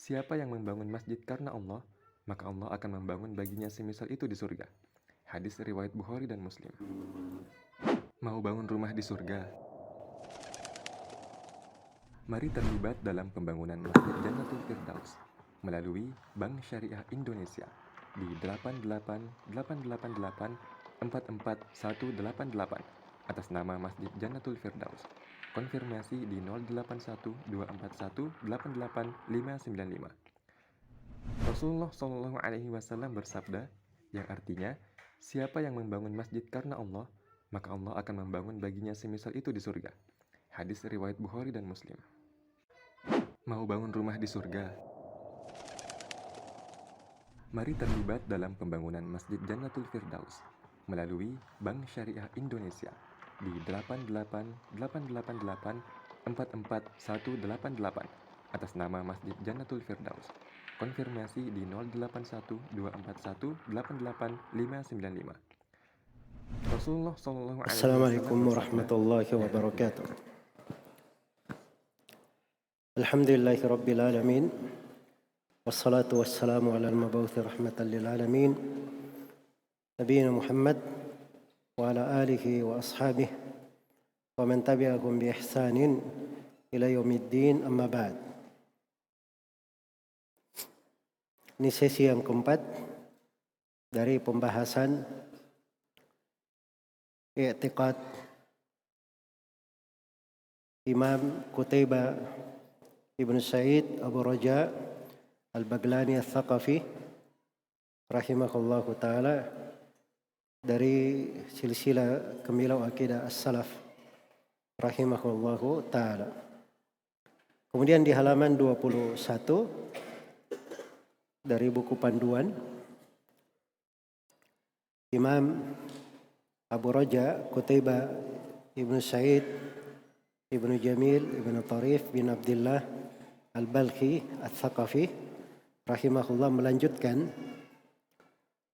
Siapa yang membangun masjid karena Allah, maka Allah akan membangun baginya semisal itu di surga. Hadis riwayat Bukhari dan Muslim. Mau bangun rumah di surga? Mari terlibat dalam pembangunan Masjid Jannatul Firdaus melalui Bank Syariah Indonesia di 88888 atas nama Masjid Jannatul Firdaus. Konfirmasi di 081241889595. Rasulullah Shallallahu Alaihi Wasallam bersabda, yang artinya, siapa yang membangun masjid karena Allah, maka Allah akan membangun baginya semisal itu di surga. Hadis riwayat Bukhari dan Muslim. Mau bangun rumah di surga? Mari terlibat dalam pembangunan Masjid Jannatul Firdaus melalui Bank Syariah Indonesia di 88888 atas nama Masjid Jannatul Firdaus. Konfirmasi di 081241889595. Rasulullah Shallallahu Alaihi Wasallam Assalamualaikum warahmatullahi wabarakatuh. Alhamdulillahi rabbil alamin. Wassalatu wassalamu ala al-mabawuthi rahmatan lil alamin. Nabiyina Muhammad wa ala alihi wa ashabihi wa man tabi'ahum bi ihsanin ila yaumiddin, amma ba'd. Ini sesi yang keempat dari pembahasan i'tiqad Imam Qutaibah Ibn Sa'id Abu Raja Al-Baglani Al-Thaqafi rahimahullahu ta'ala dari silsilah Kemilau Akidah As-Salaf rahimahullahu ta'ala. Kemudian di halaman 21 dari buku panduan, Imam Abu Raja Qutaibah Ibn Sa'id Ibn Jamil Ibn Tarif bin Abdullah Al-Balkhi Al-Thaqafi rahimahullah melanjutkan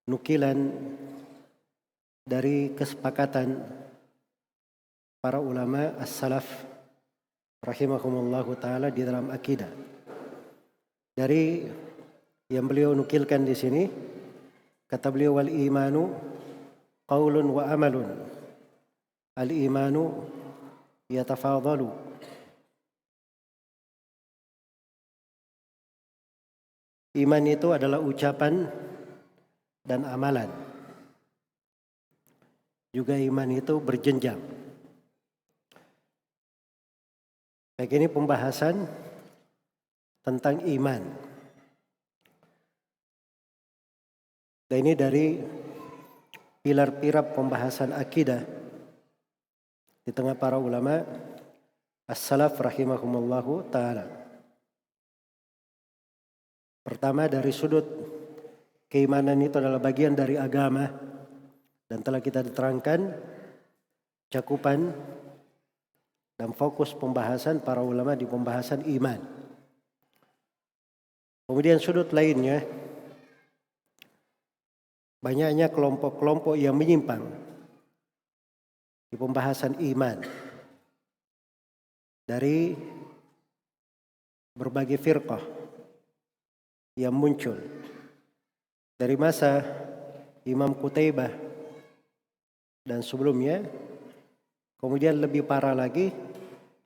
nukilan dari kesepakatan para ulama as-salaf rahimahumullahu ta'ala di dalam akidah. Dari yang beliau nukilkan di sini, kata beliau, wal imanu qaulun wa amalun. Al imanu yatafadalu. Iman itu adalah ucapan dan amalan. Juga iman itu berjenjang. Baik, ini pembahasan tentang iman. Dan ini dari pilar-pilar pembahasan akidah di tengah para ulama as-salaf rahimahumullahu ta'ala. Pertama, dari sudut keimanan itu adalah bagian dari agama dan telah kita diterangkan cakupan dan fokus pembahasan para ulama di pembahasan iman. Kemudian sudut lainnya, banyaknya kelompok-kelompok yang menyimpang di pembahasan iman dari berbagai firqah yang muncul dari masa Imam Qutaibah dan sebelumnya, kemudian lebih parah lagi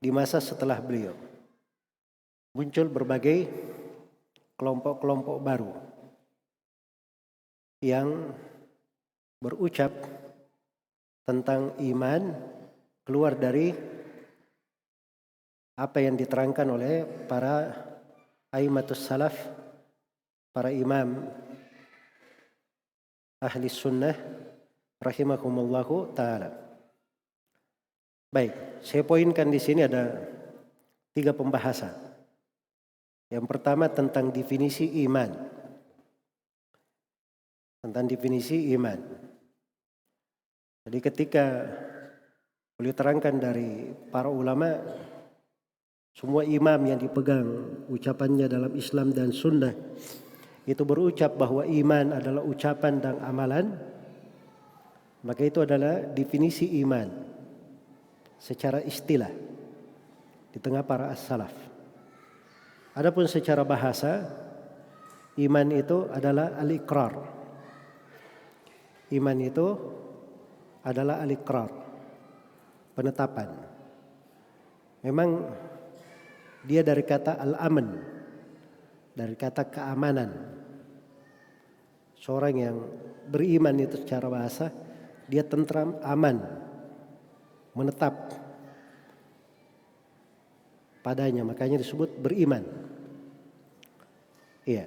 di masa setelah beliau. Muncul berbagai kelompok-kelompok baru yang berucap tentang iman keluar dari apa yang diterangkan oleh para aimatus salaf, para imam ahli sunnah rahimahumullahu ta'ala. Baik, saya poinkan di sini ada 3 pembahasan. Yang pertama tentang definisi iman. Tentang definisi iman. Jadi ketika beliau terangkan dari para ulama, semua imam yang dipegang ucapannya dalam Islam dan sunnah itu berucap bahwa iman adalah ucapan dan amalan, maka itu adalah definisi iman secara istilah di tengah para as-salaf. Adapun secara bahasa, iman itu adalah al-iqrar. Iman itu adalah al-iqrar, penetapan. Memang dia dari kata al-aman, dari kata keamanan. Seorang yang beriman itu secara bahasa, dia tentram, aman, menetap padanya, makanya disebut beriman. Iya.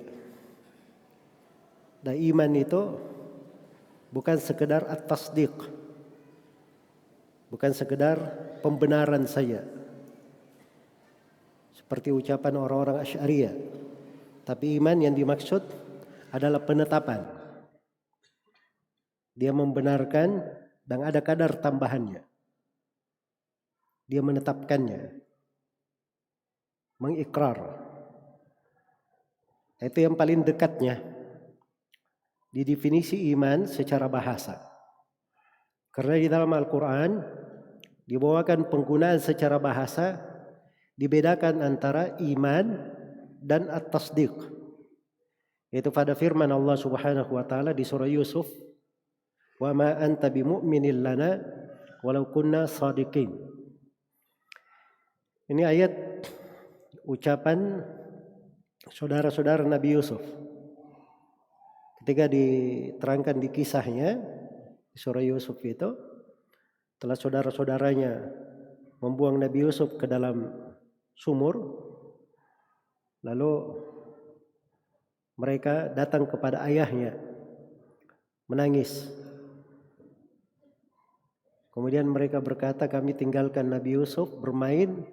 Dan iman itu bukan sekedar at-tasdiq, bukan sekedar pembenaran saja, seperti ucapan orang-orang Asy'ariyah. Tapi iman yang dimaksud adalah penetapan. Dia membenarkan dan ada kadar tambahannya. Dia menetapkannya, mengikrar. Itu yang paling dekatnya di definisi iman secara bahasa. Karena di dalam Al-Quran dibawakan penggunaan secara bahasa, dibedakan antara iman dan at-tasdiq. Yaitu pada firman Allah Subhanahu wa taala di surah Yusuf, "Wa ma anta bimu'minin lana walau kunna shadiqin." Ini ayat ucapan saudara-saudara Nabi Yusuf. Ketika diterangkan di kisahnya di surah Yusuf itu, setelah saudara-saudaranya membuang Nabi Yusuf ke dalam sumur, lalu mereka datang kepada ayahnya menangis. Kemudian mereka berkata, kami tinggalkan Nabi Yusuf bermain,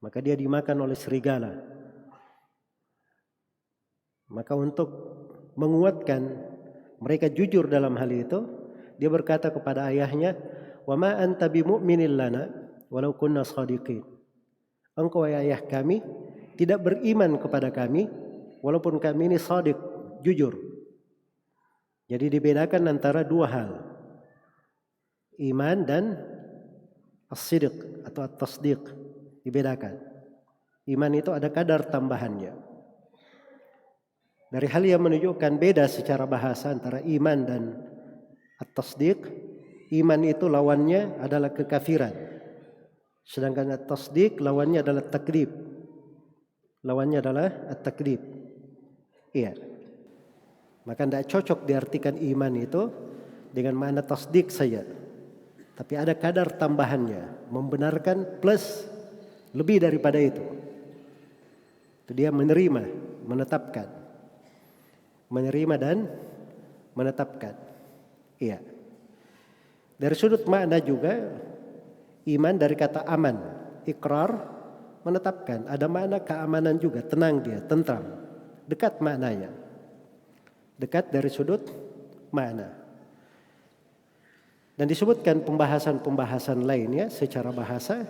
maka dia dimakan oleh serigala. Maka untuk menguatkan mereka jujur dalam hal itu, dia berkata kepada ayahnya, "Wa ma anta bimu'minin lana walau kunna shadiqin." Engkau ayah kami tidak beriman kepada kami walaupun kami ini shadiq, jujur. Jadi dibedakan antara dua hal, iman dan as-sidq atau at-tasdiq, dibedakan. Iman itu ada kadar tambahannya. Dari hal yang menunjukkan beda secara bahasa antara iman dan at-tasdiq, iman itu lawannya adalah kekafiran. Sedangkan at-tasdiq lawannya adalah takdzib. Lawannya adalah at-takdzib. Iya. Maka tidak cocok diartikan iman itu dengan makna tasdik saja. Tapi ada kadar tambahannya, membenarkan plus lebih daripada itu. Itu dia menerima, menetapkan. Menerima dan menetapkan. Iya. Dari sudut makna juga, iman dari kata aman, ikrar, menetapkan. Ada makna keamanan juga, tenang dia, tentram. Dekat maknanya. Dekat dari sudut makna. Dan disebutkan pembahasan-pembahasan lainnya secara bahasa.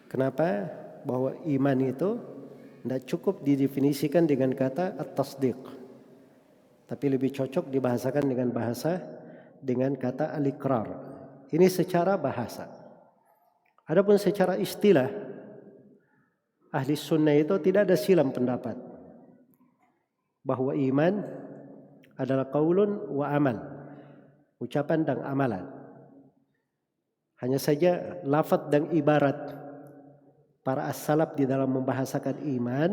Kenapa? Bahwa iman itu tidak cukup didefinisikan dengan kata at-tasdiq. Tapi lebih cocok dibahasakan dengan kata al-iqrar. Ini secara bahasa. Adapun secara istilah, ahli sunnah itu tidak ada silam pendapat bahwa iman adalah qaulun wa amal, ucapan dan amalan. Hanya saja lafaz dan ibarat para as-salaf di dalam membahasakan iman,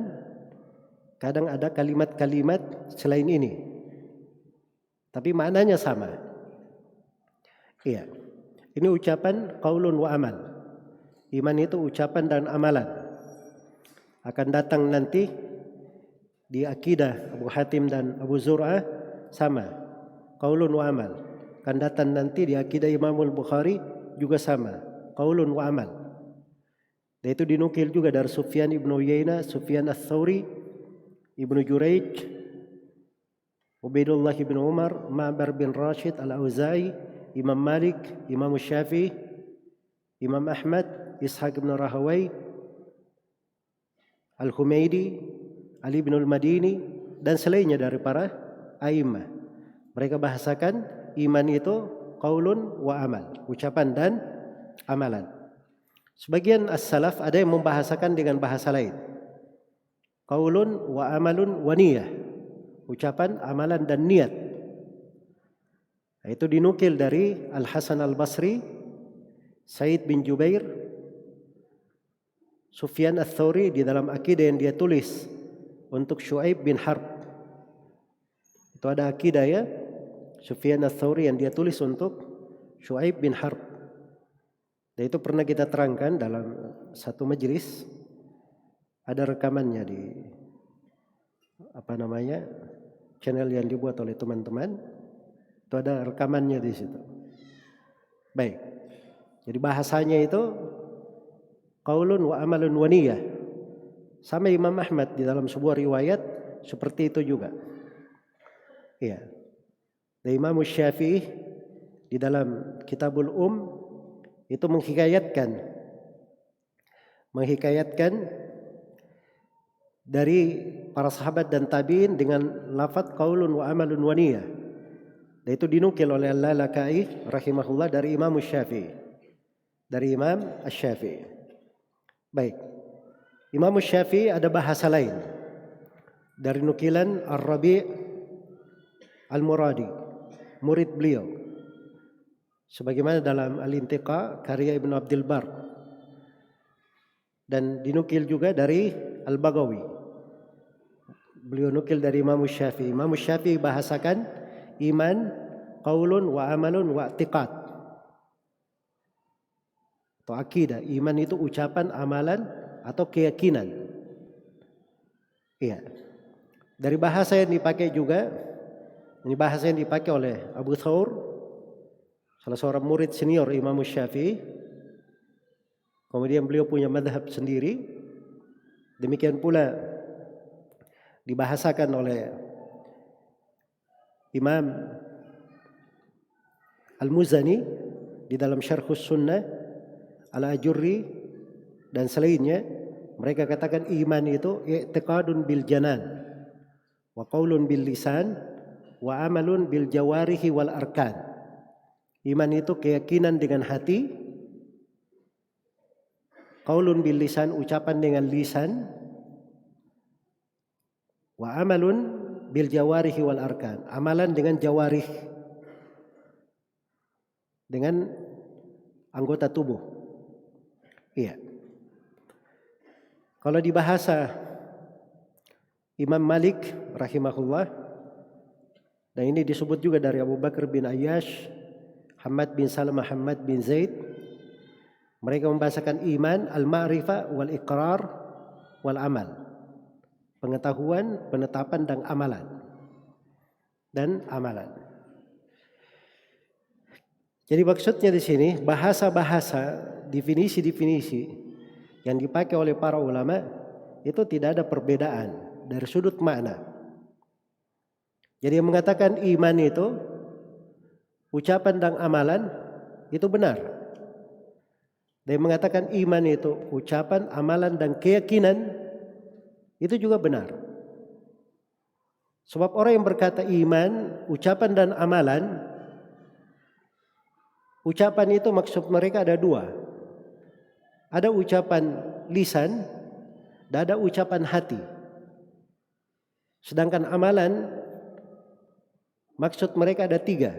kadang ada kalimat-kalimat selain ini, tapi maknanya sama. Iya. Ini ucapan qaulun wa amal. Iman itu ucapan dan amalan. Akan datang nanti di akidah Abu Hatim dan Abu Zur'ah sama. Qaulun wa amal. Akan datang nanti di akidah Imam Al-Bukhari juga sama. Qaulun wa amal. Dan itu dinukil juga dari Sufyan ibn Uyainah, Sufyan Ats-Tsauri, Ibnu Juraij, Ubaidullah bin Umar, Ma'bar bin Rashid Al-Auza'i, Imam Malik, Imam Syafi'i, Imam Ahmad, Ishaq bin Rahawai, Al-Humaidi, Ali bin Al-Madini, dan selainnya dari para a'immah. Mereka bahasakan iman itu qaulun wa amal, ucapan dan amalan. Sebagian as-salaf ada yang membahasakan dengan bahasa lain. qaulun wa amalun wa niyah. Ucapan, amalan dan niat. Itu dinukil dari Al-Hasan Al-Basri, Said bin Jubair, Sufyan Ats-Tsauri di dalam akidah yang dia tulis untuk Syuaib bin Harb. Itu ada akidah ya, Sufyan Ats-Tsauri yang dia tulis untuk Syuaib bin Harb. Dan itu pernah kita terangkan dalam satu majelis. Ada rekamannya di channel yang dibuat oleh teman-teman. Itu ada rekamannya di situ. Baik. Jadi bahasanya itu qaulun wa amalun wa niyah. Sama Imam Ahmad di dalam sebuah riwayat seperti itu juga. Iya. Dan Imam Syafi'i di dalam Kitabul itu menghikayatkan dari para sahabat dan tabi'in dengan lafaz qaulun wa amalun wa niyah. Dan itu dinukil oleh Al-Lalaka'i rahimahullah dari Imam Syafi'i. Dari Imam Asy-Syafi'i. Baik. Imam Syafi'i ada bahasa lain. Dari nukilan Ar-Rabi' Al-Muradi, murid beliau. Sebagaimana dalam Al-Intiqa karya Ibnu Abdul Bar. Dan dinukil juga dari Al-Baghawi. Beliau nukil dari Imam Syafi'i. Imam Syafi'i bahasakan iman, qaulun wa amalun wa i'tiqad. Atau akidah. Iman itu ucapan, amalan atau keyakinan. Iya. Dari bahasa yang dipakai juga, ini bahasa yang dipakai oleh Abu Thawr, salah seorang murid senior Imam Syafi'i. Kemudian beliau punya madhab sendiri. Demikian pula dibahasakan oleh Imam Al-Muzani di dalam Syarhus Sunnah, Al-Ajurri dan selainnya. Mereka katakan iman itu i'tiqadun bil janan wa qaulun bil lisan wa amalun bil jawarihi wal arkan. Iman itu keyakinan dengan hati, qaulun bil lisan ucapan dengan lisan, wa amalun bil jawarihi wal arkan, amalan dengan jawarih, dengan anggota tubuh. Iya. Kalau di bahasa Imam Malik rahimahullah, dan ini disebut juga dari Abu Bakar bin Ayyash, Hamad bin Salamah, Hamad bin Zaid, mereka membahasakan iman al-ma'rifah wal iqrar wal amal. Pengetahuan, penetapan dan amalan. Jadi maksudnya di sini bahasa-bahasa, definisi-definisi yang dipakai oleh para ulama itu tidak ada perbedaan dari sudut makna. Jadi yang mengatakan iman itu ucapan dan amalan itu benar. Dan yang mengatakan iman itu ucapan, amalan dan keyakinan itu juga benar. Sebab orang yang berkata iman, ucapan dan amalan, ucapan itu maksud mereka ada dua. Ada ucapan lisan dan ada ucapan hati. Sedangkan amalan maksud mereka ada tiga.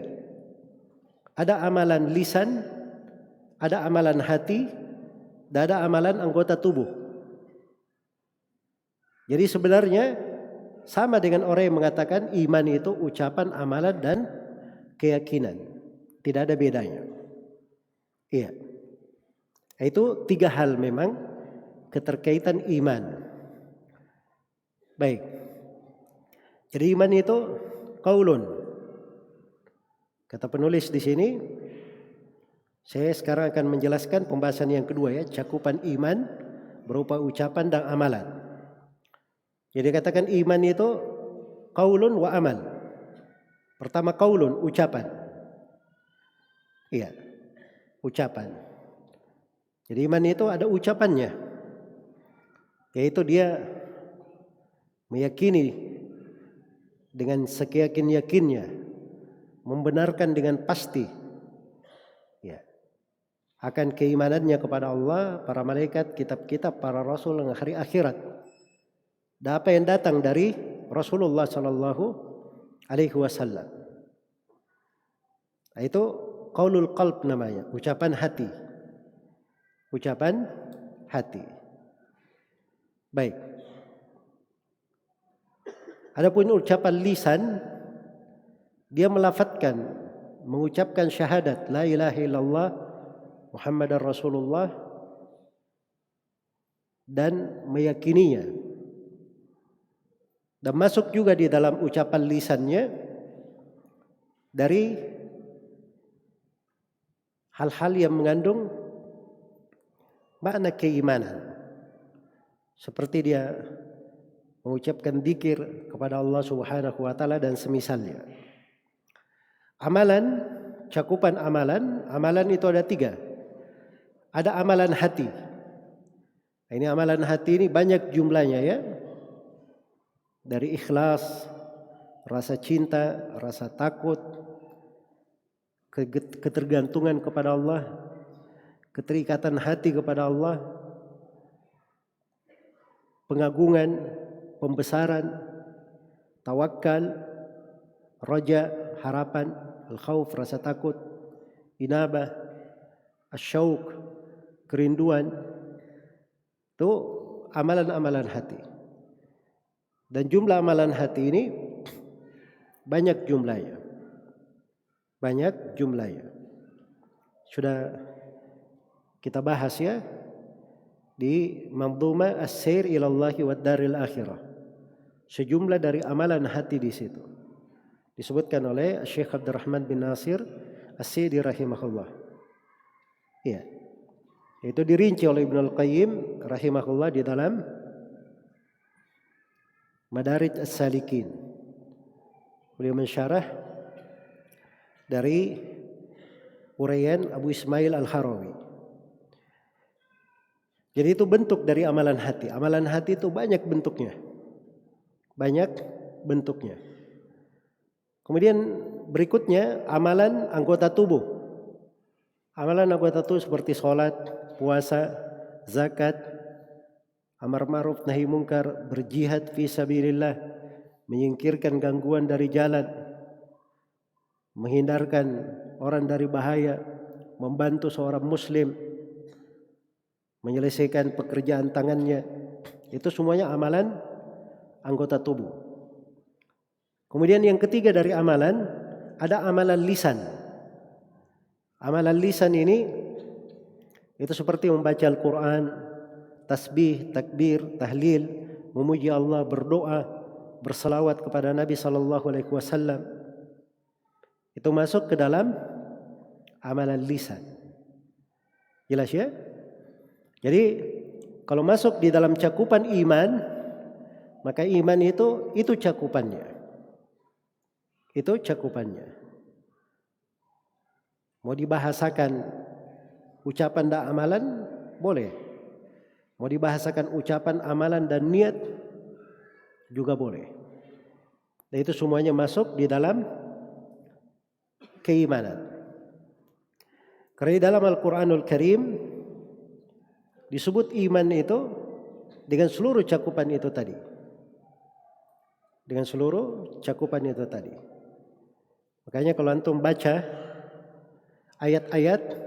Ada amalan lisan, ada amalan hati, dan ada amalan anggota tubuh. Jadi sebenarnya sama dengan orang yang mengatakan iman itu ucapan, amalan dan keyakinan. Tidak ada bedanya. Iya. Itu tiga hal memang keterkaitan iman. Baik. Jadi iman itu qaulun. Kata penulis di sini, saya sekarang akan menjelaskan pembahasan yang kedua ya, cakupan iman berupa ucapan dan amalan. Jadi katakan iman itu qaulun wa amal. Pertama qaulun, ucapan. Iya, ucapan. Jadi iman itu ada ucapannya, yaitu dia meyakini dengan seyakin-yakinnya, membenarkan dengan pasti ya, akan keimanannya kepada Allah, para malaikat, kitab-kitab, para rasul dan hari akhirat. dan apa yang datang dari Rasulullah Sallallahu Alaihi Wasallam. Itu qaulul qalb namanya, ucapan hati. Ucapan hati. Baik. Adapun ucapan lisan, dia melafadzkan, mengucapkan syahadat la ilaha illallah Muhammadar Rasulullah dan meyakininya. Dan masuk juga di dalam ucapan lisannya dari hal-hal yang mengandung makna keimanan. Seperti dia mengucapkan dzikir kepada Allah Subhanahu wa taala dan semisalnya. Amalan, cakupan amalan itu ada 3. Ada amalan hati. Ini amalan hati ini banyak jumlahnya ya. Dari ikhlas, rasa cinta, rasa takut, ketergantungan kepada Allah, keterikatan hati kepada Allah, pengagungan, pembesaran, tawakal, raja, harapan, al-khauf, rasa takut, inabah, asyauq, kerinduan. Itu amalan-amalan hati. Dan jumlah amalan hati ini banyak jumlahnya. Banyak jumlahnya. Sudah kita bahas ya di Manzumah As-Sair ila Allah wa Daril Akhirah. Sejumlah dari amalan hati di situ. Disebutkan oleh Syekh Abdurrahman bin Nasir As-Sa'di rahimahullah. Iya. Itu dirinci oleh Ibnu Al-Qayyim rahimahullah di dalam Madarij As-Salikin. Beliau mensyarah dari uraian Abu Ismail Al-Harawi. Jadi itu bentuk dari amalan hati. Amalan hati itu banyak bentuknya. Banyak bentuknya. Kemudian berikutnya amalan anggota tubuh. Amalan anggota tubuh seperti sholat, puasa, zakat, amar ma'ruf nahi mungkar, berjihad fi sabilillah, menyingkirkan gangguan dari jalan, menghindarkan orang dari bahaya, membantu seorang muslim, menyelesaikan pekerjaan tangannya. Itu semuanya amalan anggota tubuh. Kemudian yang ketiga dari amalan, ada amalan lisan. Amalan lisan ini itu seperti membaca Al-Quran, tasbih, takbir, tahlil, memuji Allah, berdoa, berselawat kepada Nabi SAW. Itu masuk ke dalam amalan lisan. Jelas ya? Jadi kalau masuk di dalam cakupan iman, maka iman itu cakupannya. Itu cakupannya. Mau dibahasakan ucapan dan amalan boleh. Mau dibahasakan ucapan, amalan dan niat juga boleh. Dan itu semuanya masuk di dalam keimanan. Karena di dalam Al-Quranul Karim disebut iman itu dengan seluruh cakupan itu tadi. Dengan seluruh cakupan itu tadi. Makanya kalau antum baca ayat-ayat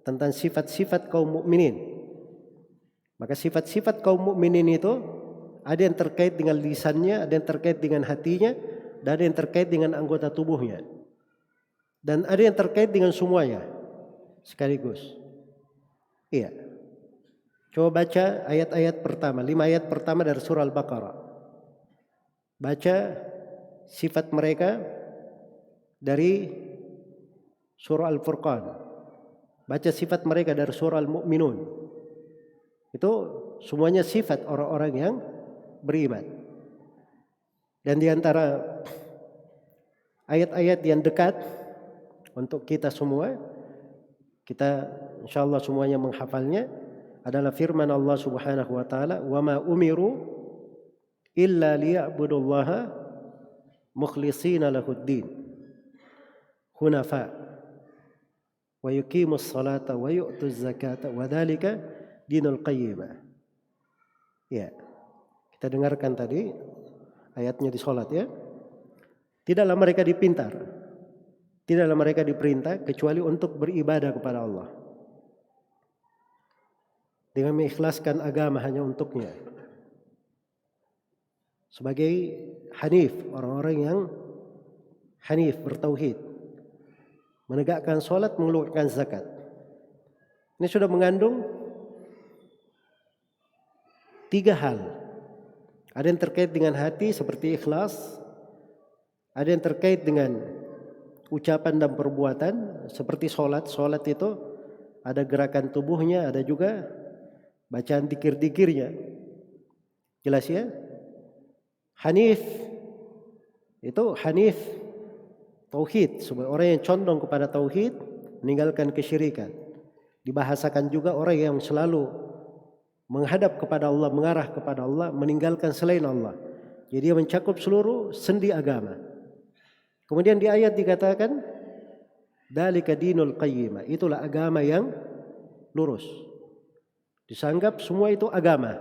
tentang sifat-sifat kaum mukminin, maka sifat-sifat kaum mukminin itu ada yang terkait dengan lisannya, ada yang terkait dengan hatinya, dan ada yang terkait dengan anggota tubuhnya. Dan ada yang terkait dengan semuanya sekaligus. Iya. Coba baca ayat-ayat pertama, 5 ayat pertama dari surah Al-Baqarah. Baca sifat mereka dari surah Al-Furqan. Baca sifat mereka dari surah Al-Mu'minun. Itu semuanya sifat orang-orang yang beriman. Dan di antara ayat-ayat yang dekat untuk kita semua, kita insyaallah semuanya menghafalnya, adalah firman Allah Subhanahu wa taala, "Wa ma umiru illa liya'budullaha mukhlishina lahuddin hunafa wa yuqimus salata wa yu'tuz zakata wa dzalika dinul qayyimah." Ya. Kita dengarkan tadi ayatnya di sholat ya. Tidaklah mereka dipintar, tidaklah mereka diperintah kecuali untuk beribadah kepada Allah dengan mengikhlaskan agama hanya untuknya. Sebagai hanif, orang-orang yang hanif, bertauhid, menegakkan sholat, mengeluarkan zakat. Ini sudah mengandung 3 hal. Ada yang terkait dengan hati seperti ikhlas, ada yang terkait dengan ucapan dan perbuatan seperti sholat. Sholat itu ada gerakan tubuhnya, ada juga bacaan dikir-dikirnya. Jelas ya? Hanif itu hanif tauhid, sebagai orang yang condong kepada tauhid, meninggalkan kesyirikan. Dibahasakan juga orang yang selalu menghadap kepada Allah, mengarah kepada Allah, meninggalkan selain Allah. Jadi dia mencakup seluruh sendi agama. Kemudian di ayat dikatakan dzalika dinul qayyimah, itulah agama yang lurus. Disanggap semua itu agama,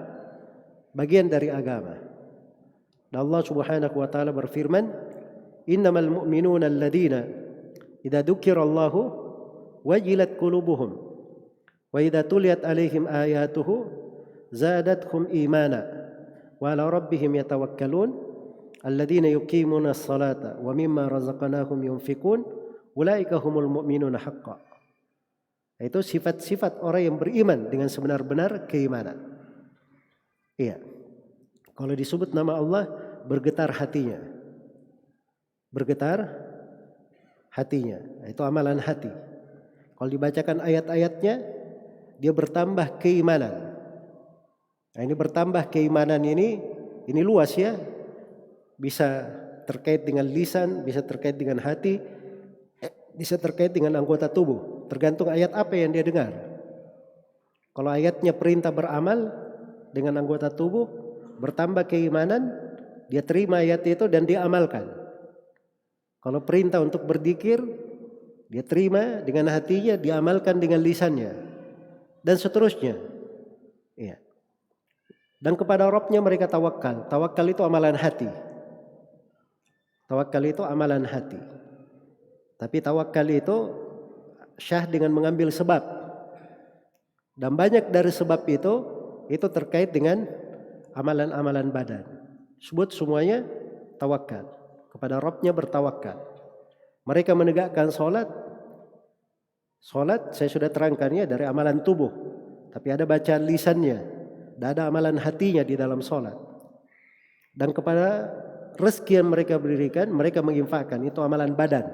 bagian dari agama. Dan Allah Subhanahu wa taala berfirman, "Innamal mu'minuna alladzina idza dzukirallahu wajilat qulubuhum wa idza tuliyat 'alaihim ayatuhu zadatuhum imana wa 'ala rabbihim yatawakkalun alladzina yuqimuna as-salata wa mimma razaqnahum yunfiqun ulaika humul mu'minuna haqqan." Itu sifat-sifat orang yang beriman dengan sebenar-benar keimanan. Iya. Kalau disebut nama Allah, bergetar hatinya. Bergetar hatinya. Itu amalan hati. Kalau dibacakan ayat-ayatnya, dia bertambah keimanan. Nah, ini bertambah keimanan ini luas ya. Bisa terkait dengan lisan, bisa terkait dengan hati, bisa terkait dengan anggota tubuh. Tergantung ayat apa yang dia dengar. Kalau ayatnya perintah beramal dengan anggota tubuh, bertambah keimanan, dia terima ayat itu dan dia amalkan. Kalau perintah untuk berzikir, dia terima dengan hatinya, dia amalkan dengan lisannya, dan seterusnya. Iya. Dan kepada Rabbnya mereka tawakal. Tawakal itu amalan hati. Tawakal itu amalan hati. Tapi tawakal itu syah dengan mengambil sebab. Dan banyak dari sebab itu terkait dengan amalan-amalan badan. Sebut semuanya tawakal. Kepada Rabbnya bertawakal. Mereka menegakkan sholat. Sholat saya sudah terangkannya dari amalan tubuh. Tapi ada bacaan lisannya. Dan ada amalan hatinya di dalam sholat. Dan kepada rezeki yang mereka berikan, mereka menginfakkan. Itu amalan badan.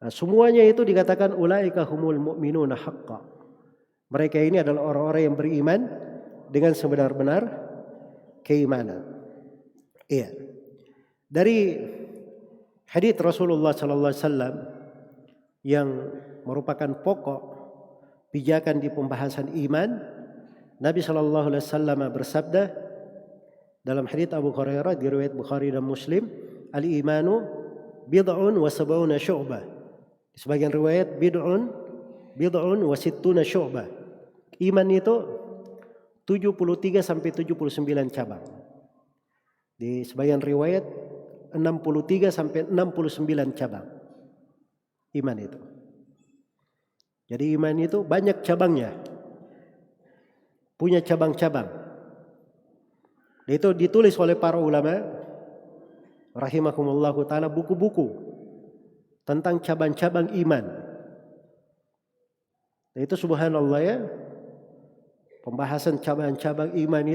Nah, semuanya itu dikatakan ulaika humul mu'minuna haqqan. Mereka ini adalah orang-orang yang beriman dengan sebenar-benar keimanan. Iya. Dari hadits Rasulullah sallallahu alaihi wasallam yang merupakan pokok pijakan di pembahasan iman, Nabi sallallahu alaihi wasallam bersabda dalam hadits Abu Hurairah di riwayat Bukhari dan Muslim, al-imanu bid'un wa sab'una syu'bah. Di sebagian riwayat bid'un wa sittuna syu'bah. Iman itu 73 sampai 79 cabang. Di sebagian riwayat 63 sampai 69 cabang. Iman itu. Jadi iman itu banyak cabangnya. Punya cabang-cabang. Itu ditulis oleh para ulama rahimahumullahu ta'ala buku-buku tentang cabang-cabang iman. Itu subhanallah ya. Pembahasan cabang-cabang iman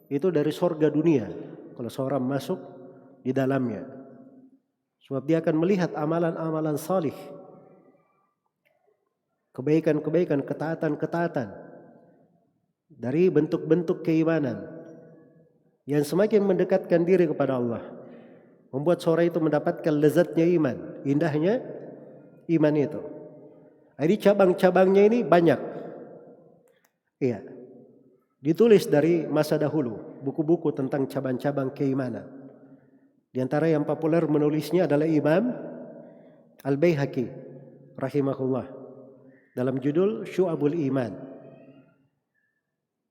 itu dari surga dunia. Kalau seorang masuk di dalamnya. Sebab dia akan melihat amalan-amalan salih. Kebaikan-kebaikan, ketaatan-ketaatan. Dari bentuk-bentuk keimanan. Yang semakin mendekatkan diri kepada Allah. Membuat seorang itu mendapatkan lezatnya iman. Indahnya iman itu. Jadi cabang-cabangnya ini banyak. Iya. Ditulis dari masa dahulu. Buku-buku tentang cabang-cabang keimanan. Di antara yang populer menulisnya adalah Imam Al-Baihaqi rahimahullah. Dalam judul Syu'abul Iman.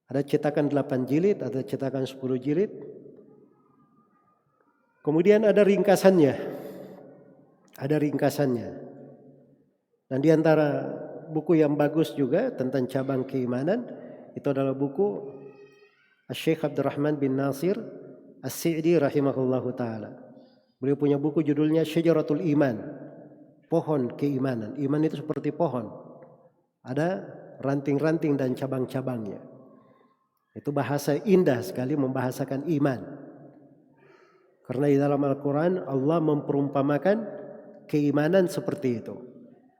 Ada cetakan 8 jilid, ada cetakan 10 jilid. Kemudian ada ringkasannya. Ada ringkasannya. Dan di antara buku yang bagus juga tentang cabang keimanan itu adalah buku Syekh Abdurrahman bin Nasir As-Sa'di rahimahullahu taala. Beliau punya buku judulnya Syajaratul Iman, pohon keimanan. Iman itu seperti pohon. Ada ranting-ranting dan cabang-cabangnya. Itu bahasa indah sekali membahasakan iman. Karena di dalam Al-Quran Allah memperumpamakan keimanan seperti itu.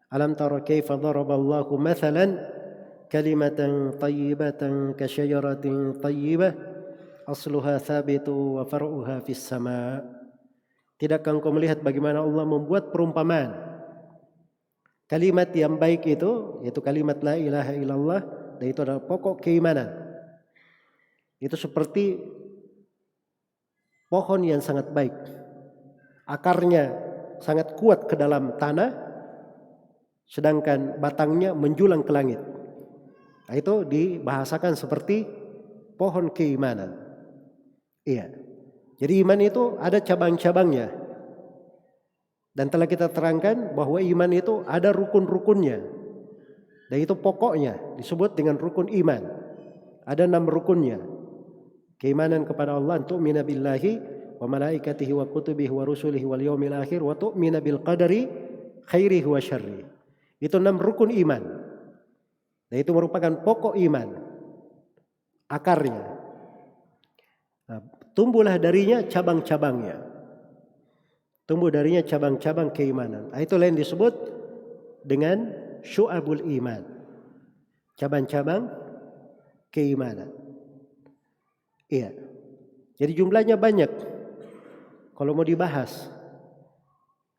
Alam tara kaifa daraballahu mathalan kalimatan tayyibatan kasyajaratin tayyibah asluha thabitu wa far'uha fis sama'. Tidakkah engkau melihat bagaimana Allah membuat perumpamaan? Kalimat yang baik itu, yaitu kalimat la ilaha illallah, dan itu adalah pokok keimanan. Itu seperti pohon yang sangat baik. Akarnya sangat kuat ke dalam tanah, sedangkan batangnya menjulang ke langit. Nah, itu dibahasakan seperti pohon keimanan. Iya. Jadi iman itu ada cabang-cabangnya. Dan telah kita terangkan bahwa iman itu ada rukun-rukunnya. Dan itu pokoknya disebut dengan rukun iman. Ada 6 rukunnya. Keimanan kepada Allah, tu'mina billahi wa malaikatihi wa kutubihi wa rusulihi wal yaumil akhir wa tu'mina bil qadari khairihi wa syarrihi. Itu 6 rukun iman. Dan itu merupakan pokok iman. Akarnya. Nah, tumbuhlah darinya cabang-cabangnya. Tumbuh darinya cabang-cabang keimanan. Nah, itulah yang disebut dengan syu'abul iman. Cabang-cabang keimanan. Iya. Jadi jumlahnya banyak. Kalau mau dibahas.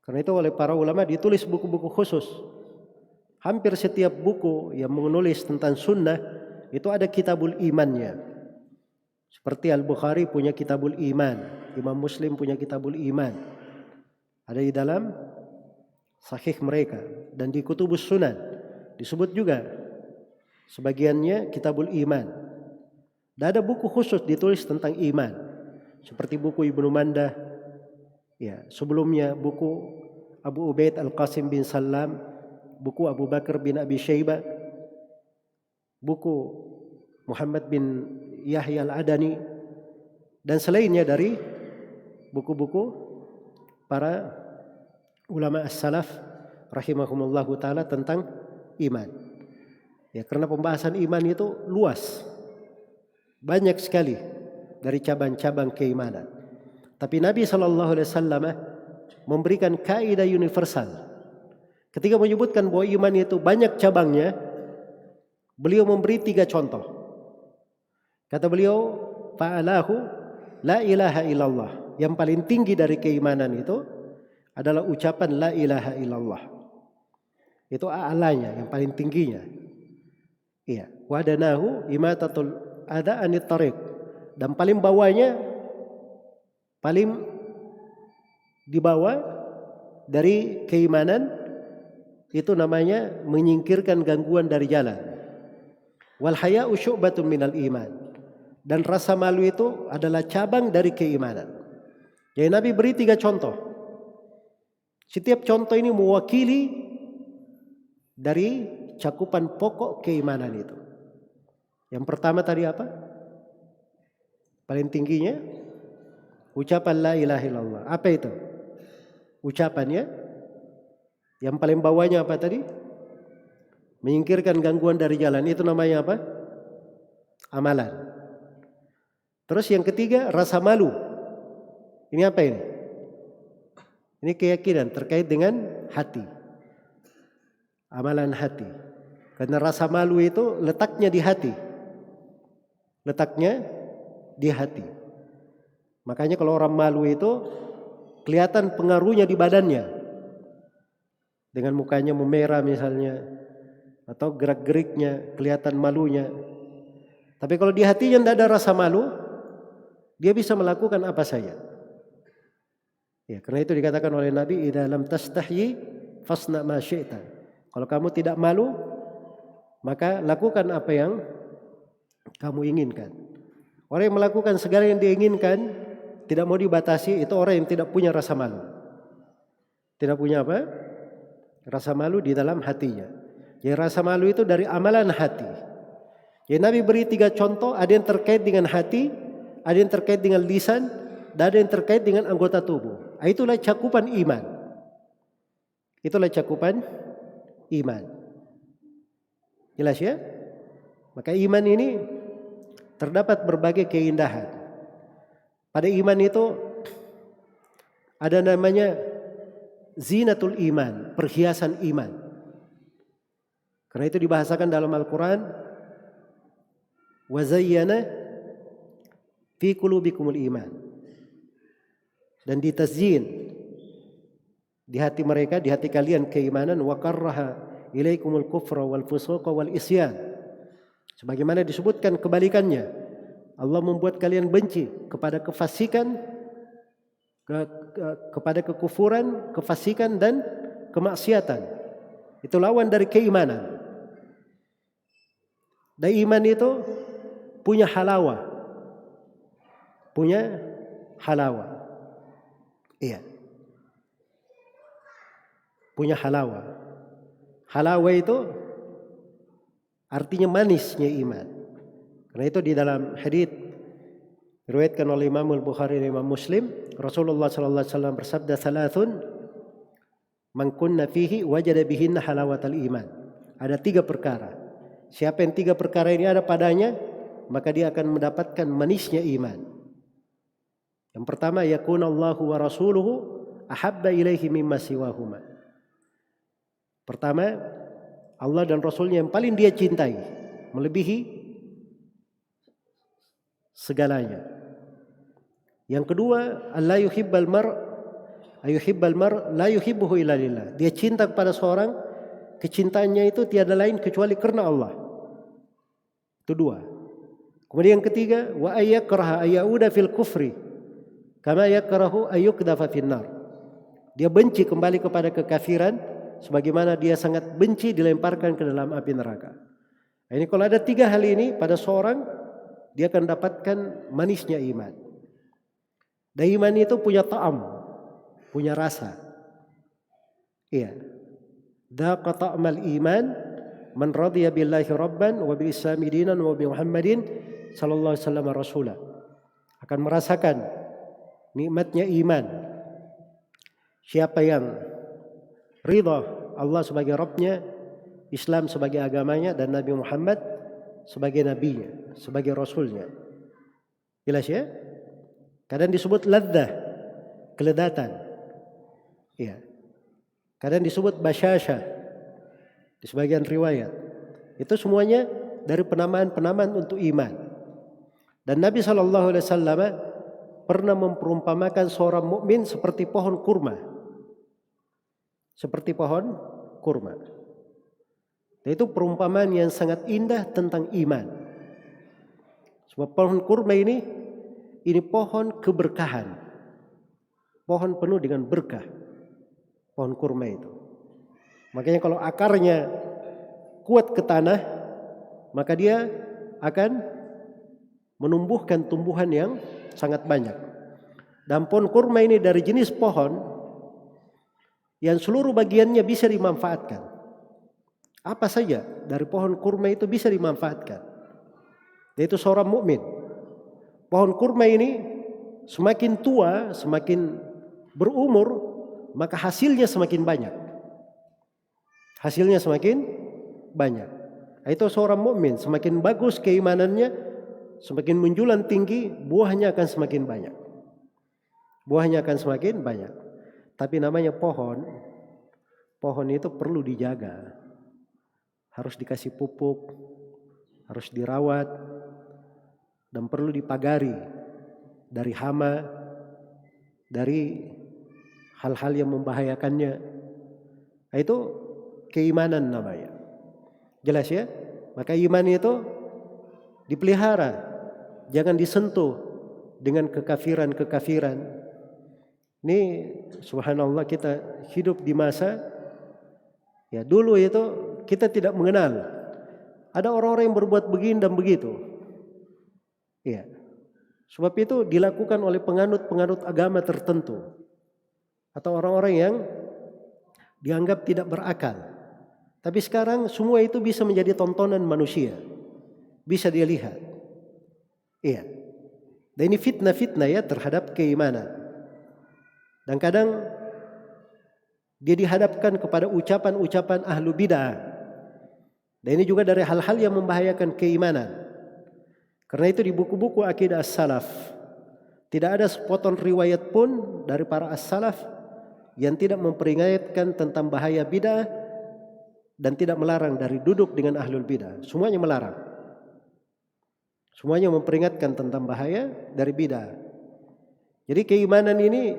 Karena itu oleh para ulama ditulis buku-buku khusus. Hampir setiap buku yang menulis tentang sunnah itu ada kitabul imannya. Seperti Al-Bukhari punya kitabul iman, Imam Muslim punya kitabul iman. Ada di dalam sahih mereka dan di kutubus sunan disebut juga sebagiannya kitabul iman. Dan ada buku khusus ditulis tentang iman. Seperti buku Ibnu Mandah. Ya, sebelumnya buku Abu Ubaid Al-Qasim bin Salam, buku Abu Bakar bin Abi Syaibah, buku Muhammad bin Yahya Al-Adani, dan selainnya dari buku-buku para ulama as-salaf rahimahumullahu ta'ala tentang iman. Ya, karena pembahasan iman itu luas. Banyak sekali dari cabang-cabang keimanan. Tapi Nabi SAW memberikan kaidah universal. Ketika menyebutkan bahwa iman itu banyak cabangnya, beliau memberi 3 contoh. Kata beliau, fa'alahu la ilaha illallah. Yang paling tinggi dari keimanan itu adalah ucapan la ilaha illallah. Itu a'lanya, yang paling tingginya. Iya. Wadanahu imatatul adha anit tariq. Dan paling bawahnya, paling di bawah dari keimanan itu namanya menyingkirkan gangguan dari jalan. Wal haya'u syu'batun minal iman. Dan rasa malu itu adalah cabang dari keimanan. Jadi Nabi beri 3 contoh. Setiap contoh ini mewakili dari cakupan pokok keimanan itu. Yang pertama tadi apa? Paling tingginya ucapan la ilaha illallah. Apa itu? Ucapannya. Yang paling bawahnya apa tadi? Menyingkirkan gangguan dari jalan. Itu namanya apa? Amalan. Terus yang ketiga, rasa malu. Ini apa ini? Ini keyakinan terkait dengan hati. Amalan hati. Karena rasa malu itu letaknya di hati. Letaknya di hati. Makanya kalau orang malu itu kelihatan pengaruhnya di badannya. Dengan mukanya memerah misalnya. Atau gerak-geriknya kelihatan malunya. Tapi kalau di hatinya tidak ada rasa malu, dia bisa melakukan apa saja. Ya, karena itu dikatakan oleh Nabi, "Idza lam tastahyi fasna ma syi'ta." Kalau kamu tidak malu, maka lakukan apa yang kamu inginkan. Orang yang melakukan segala yang dia inginkan, tidak mau dibatasi, itu orang yang tidak punya rasa malu. Tidak punya apa? Rasa malu di dalam hatinya. Jadi rasa malu itu dari amalan hati. Jadi Nabi beri 3 contoh, ada yang terkait dengan hati, ada yang terkait dengan lisan, dan ada yang terkait dengan anggota tubuh. Itulah cakupan iman. Itulah cakupan iman. Jelas ya? Maka iman ini terdapat berbagai keindahan. Pada iman itu ada namanya zinatul iman, perhiasan iman. Karena itu dibahasakan dalam Al-Quran, wa zayyana fi qulubikumul iman. Dan ditazyin di hati mereka, di hati kalian keimanan, wa karraha ilaikumul kufra wal fusuqa wal isyan. Sebagaimana disebutkan kebalikannya, Allah membuat kalian benci kepada kefasikan, kepada kekufuran, kefasikan dan kemaksiatan. Itu lawan dari keimanan. Dan iman itu punya halawa. Punya halawa. Iya. Punya halawa. Halawa itu artinya manisnya iman. Karena itu di dalam hadits diriwayatkan oleh Imam Al-Bukhari dan Imam Muslim, Rasulullah sallallahu alaihi wasallam bersabda, "Thalathun man kunna fihi wajada bihinna halawatal iman." Ada 3 perkara. Siapa yang 3 perkara ini ada padanya, maka dia akan mendapatkan manisnya iman. Yang pertama, yakunallahu wa rasuluhu ahabba ilaihi mimma siwahuma. Pertama, Allah dan Rasulnya yang paling dia cintai, melebihi segalanya. Yang kedua, alla yuhibbal mar la yuhibbuhu illa lillah. Dia cinta kepada seorang, kecintaannya itu tiada lain kecuali karena Allah. Itu 2. Kemudian yang ketiga, wa ayyakraha ayyauda fil kufri kama yakrahu ayyukdafa finnar. Dia benci kembali kepada kekafiran sebagaimana dia sangat benci dilemparkan ke dalam api neraka. Nah, ini kalau ada 3 hal ini pada seorang, dia akan dapatkan manisnya iman. Dan iman itu punya ta'am, punya rasa. Iya. Daqa ta'mal iman man radiya billahi rabban wa bil islami dinan wa bi Muhammadin sallallahu alaihi wasallam rasula. Akan merasakan nikmatnya iman. Siapa yang ridha Allah sebagai Rabbnya, Islam sebagai agamanya, dan Nabi Muhammad sebagai nabinya, sebagai rasulnya. Jelas ya? Kadang disebut ladzah, keledatan. Iya. Kadang disebut basyashah di sebagian riwayat. Itu semuanya dari penamaan-penamaan untuk iman. Dan Nabi SAW pernah memperumpamakan seorang mukmin seperti pohon kurma. Seperti pohon kurma. Dan itu perumpamaan yang sangat indah tentang iman. Sebab pohon kurma ini pohon keberkahan. Pohon penuh dengan berkah. Pohon kurma itu. Makanya kalau akarnya kuat ke tanah, maka dia akan menumbuhkan tumbuhan yang sangat banyak. Dan pohon kurma ini dari jenis pohon yang seluruh bagiannya bisa dimanfaatkan. Apa saja dari pohon kurma itu bisa dimanfaatkan. Yaitu seorang mukmin. Pohon kurma ini semakin tua, semakin berumur, maka hasilnya semakin banyak. Hasilnya semakin banyak. Itu seorang mukmin, semakin bagus keimanannya, semakin menjulang tinggi, buahnya akan semakin banyak. Buahnya akan semakin banyak. Tapi namanya pohon itu perlu dijaga. Harus dikasih pupuk, harus dirawat, dan perlu dipagari dari hama, dari hal-hal yang membahayakannya. Itu keimanan namanya. Jelas ya? Maka iman itu dipelihara, jangan disentuh dengan kekafiran-kekafiran. Ini subhanallah, kita hidup di masa ya dulu itu kita tidak mengenal ada orang-orang yang berbuat begini dan begitu. Iya. Sebab itu dilakukan oleh penganut-penganut agama tertentu atau orang-orang yang dianggap tidak berakal. Tapi sekarang semua itu bisa menjadi tontonan manusia. Bisa dia lihat. Iya. Dan ini fitnah-fitnah ya terhadap keimanan. Dan kadang dia dihadapkan kepada ucapan-ucapan ahlu bid'ah. Dan ini juga dari hal-hal yang membahayakan keimanan. Karena itu di buku-buku akidah as-salaf tidak ada sepotong riwayat pun dari para as-salaf yang tidak memperingatkan tentang bahaya bid'ah dan tidak melarang dari duduk dengan ahlul bid'ah. Semuanya melarang. Semuanya memperingatkan tentang bahaya dari bid'ah. Jadi keimanan ini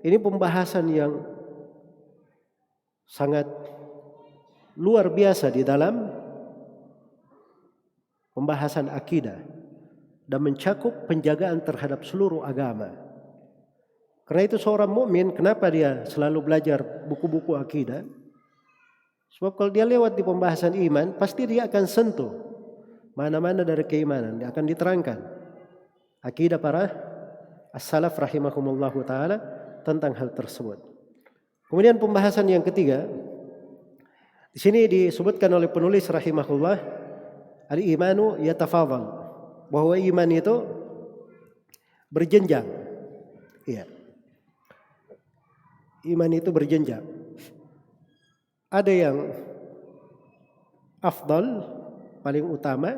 pembahasan yang sangat luar biasa di dalam pembahasan akidah dan mencakup penjagaan terhadap seluruh agama. Karena itu seorang mukmin kenapa dia selalu belajar buku-buku akidah? Sebab kalau dia lewat di pembahasan iman, pasti dia akan sentuh mana-mana dari keimanan, dia akan diterangkan akidah para as-salaf rahimahumullahu taala tentang hal tersebut. Kemudian pembahasan yang ketiga, di sini disebutkan oleh penulis rahimahullah, al-imanu yatafadhal, bahwa iman itu berjenjang. Iya. Iman itu berjenjang. Ada yang afdal, paling utama,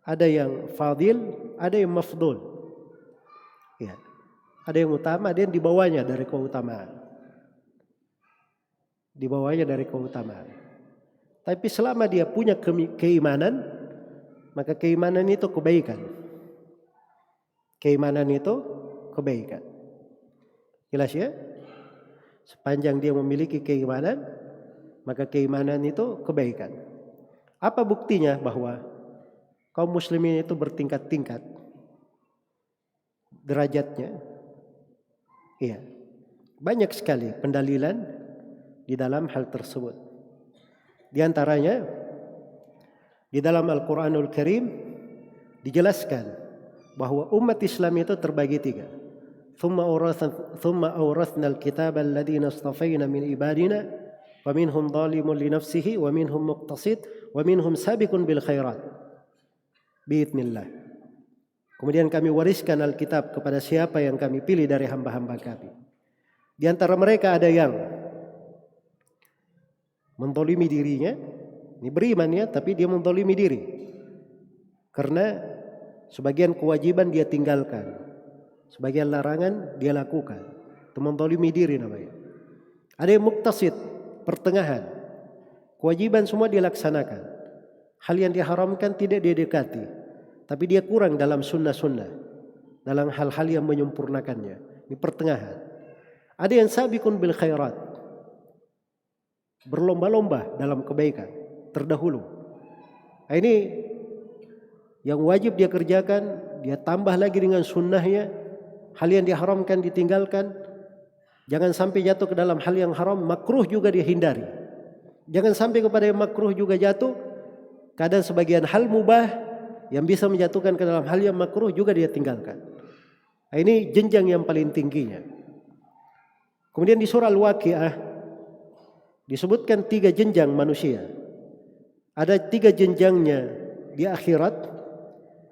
ada yang fadil, ada yang mafdul. Ya. Ada yang utama, ada yang di bawahnya dari keutamaan. Di bawahnya dari keutamaan. Tapi selama dia punya keimanan, maka keimanan itu kebaikan. Keimanan itu kebaikan. Jelas ya? Sepanjang dia memiliki keimanan, maka keimanan itu kebaikan. Apa buktinya bahwa kaum muslimin itu bertingkat-tingkat derajatnya? Iya. Banyak sekali pendalilan di dalam hal tersebut. Di antaranya di dalam Al-Qur'anul Karim dijelaskan bahwa umat Islam itu terbagi tiga. ثم أورثنا الكتاب الذين اصطفينا من عبادنا فمنهم ظالم لنفسه ومنهم مقتصد ومنهم سابق بالخيرات بإذن الله. Kemudian kami wariskan Alkitab kepada siapa yang kami pilih dari hamba-hamba kami. Di antara mereka ada yang menzalimi dirinya, ini beriman ya, tapi dia menzalimi diri. Karena sebagian kewajiban dia tinggalkan. Sebagian larangan dia lakukan. Itu menzalimi diri namanya. Ada yang muktasid, pertengahan. Kewajiban semua dia laksanakan. Hal yang diharamkan tidak dia dekati. Tapi dia kurang dalam sunnah-sunnah. Dalam hal-hal yang menyempurnakannya. Ini pertengahan. Ada yang sabiqun bil khairat. Berlomba-lomba dalam kebaikan. Terdahulu. Nah, ini yang wajib dia kerjakan. Dia tambah lagi dengan sunnahnya. Hal yang diharamkan ditinggalkan. Jangan sampai jatuh ke dalam hal yang haram. Makruh juga dia hindari. Jangan sampai kepada yang makruh juga jatuh. Kadang sebagian hal mubah yang bisa menjatuhkan ke dalam hal yang makruh juga dia tinggalkan. Nah, ini jenjang yang paling tingginya. Kemudian di surah Al-Waqiah disebutkan 3 jenjang manusia. Ada 3 jenjangnya di akhirat.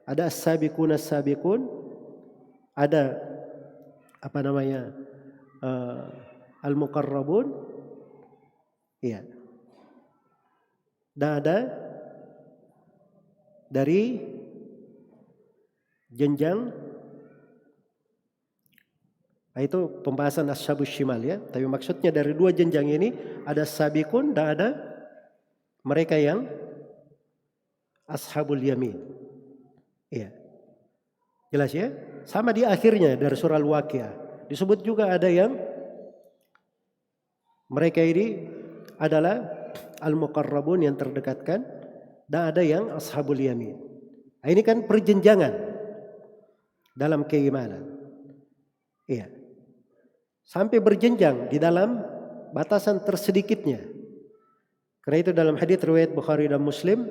Ada as-sabiqun as-sabiqun. Ada al-muqarrabun. Iya. Dan ada dari jenjang, itu pembahasan ashabus shimal ya. Tapi maksudnya dari 2 jenjang ini ada sabiqun dan ada mereka yang ashabul yamin. Iya. Jelas ya? Sama di akhirnya dari surah Al-Waqiah. Disebut juga ada yang mereka ini adalah al-muqarrabun yang terdekatkan dan ada yang ashabul yamin. Nah, ini kan perjenjangan dalam keimanan. Iya. Sampai berjenjang di dalam batasan tersedikitnya. Karena itu dalam hadits riwayat Bukhari dan Muslim,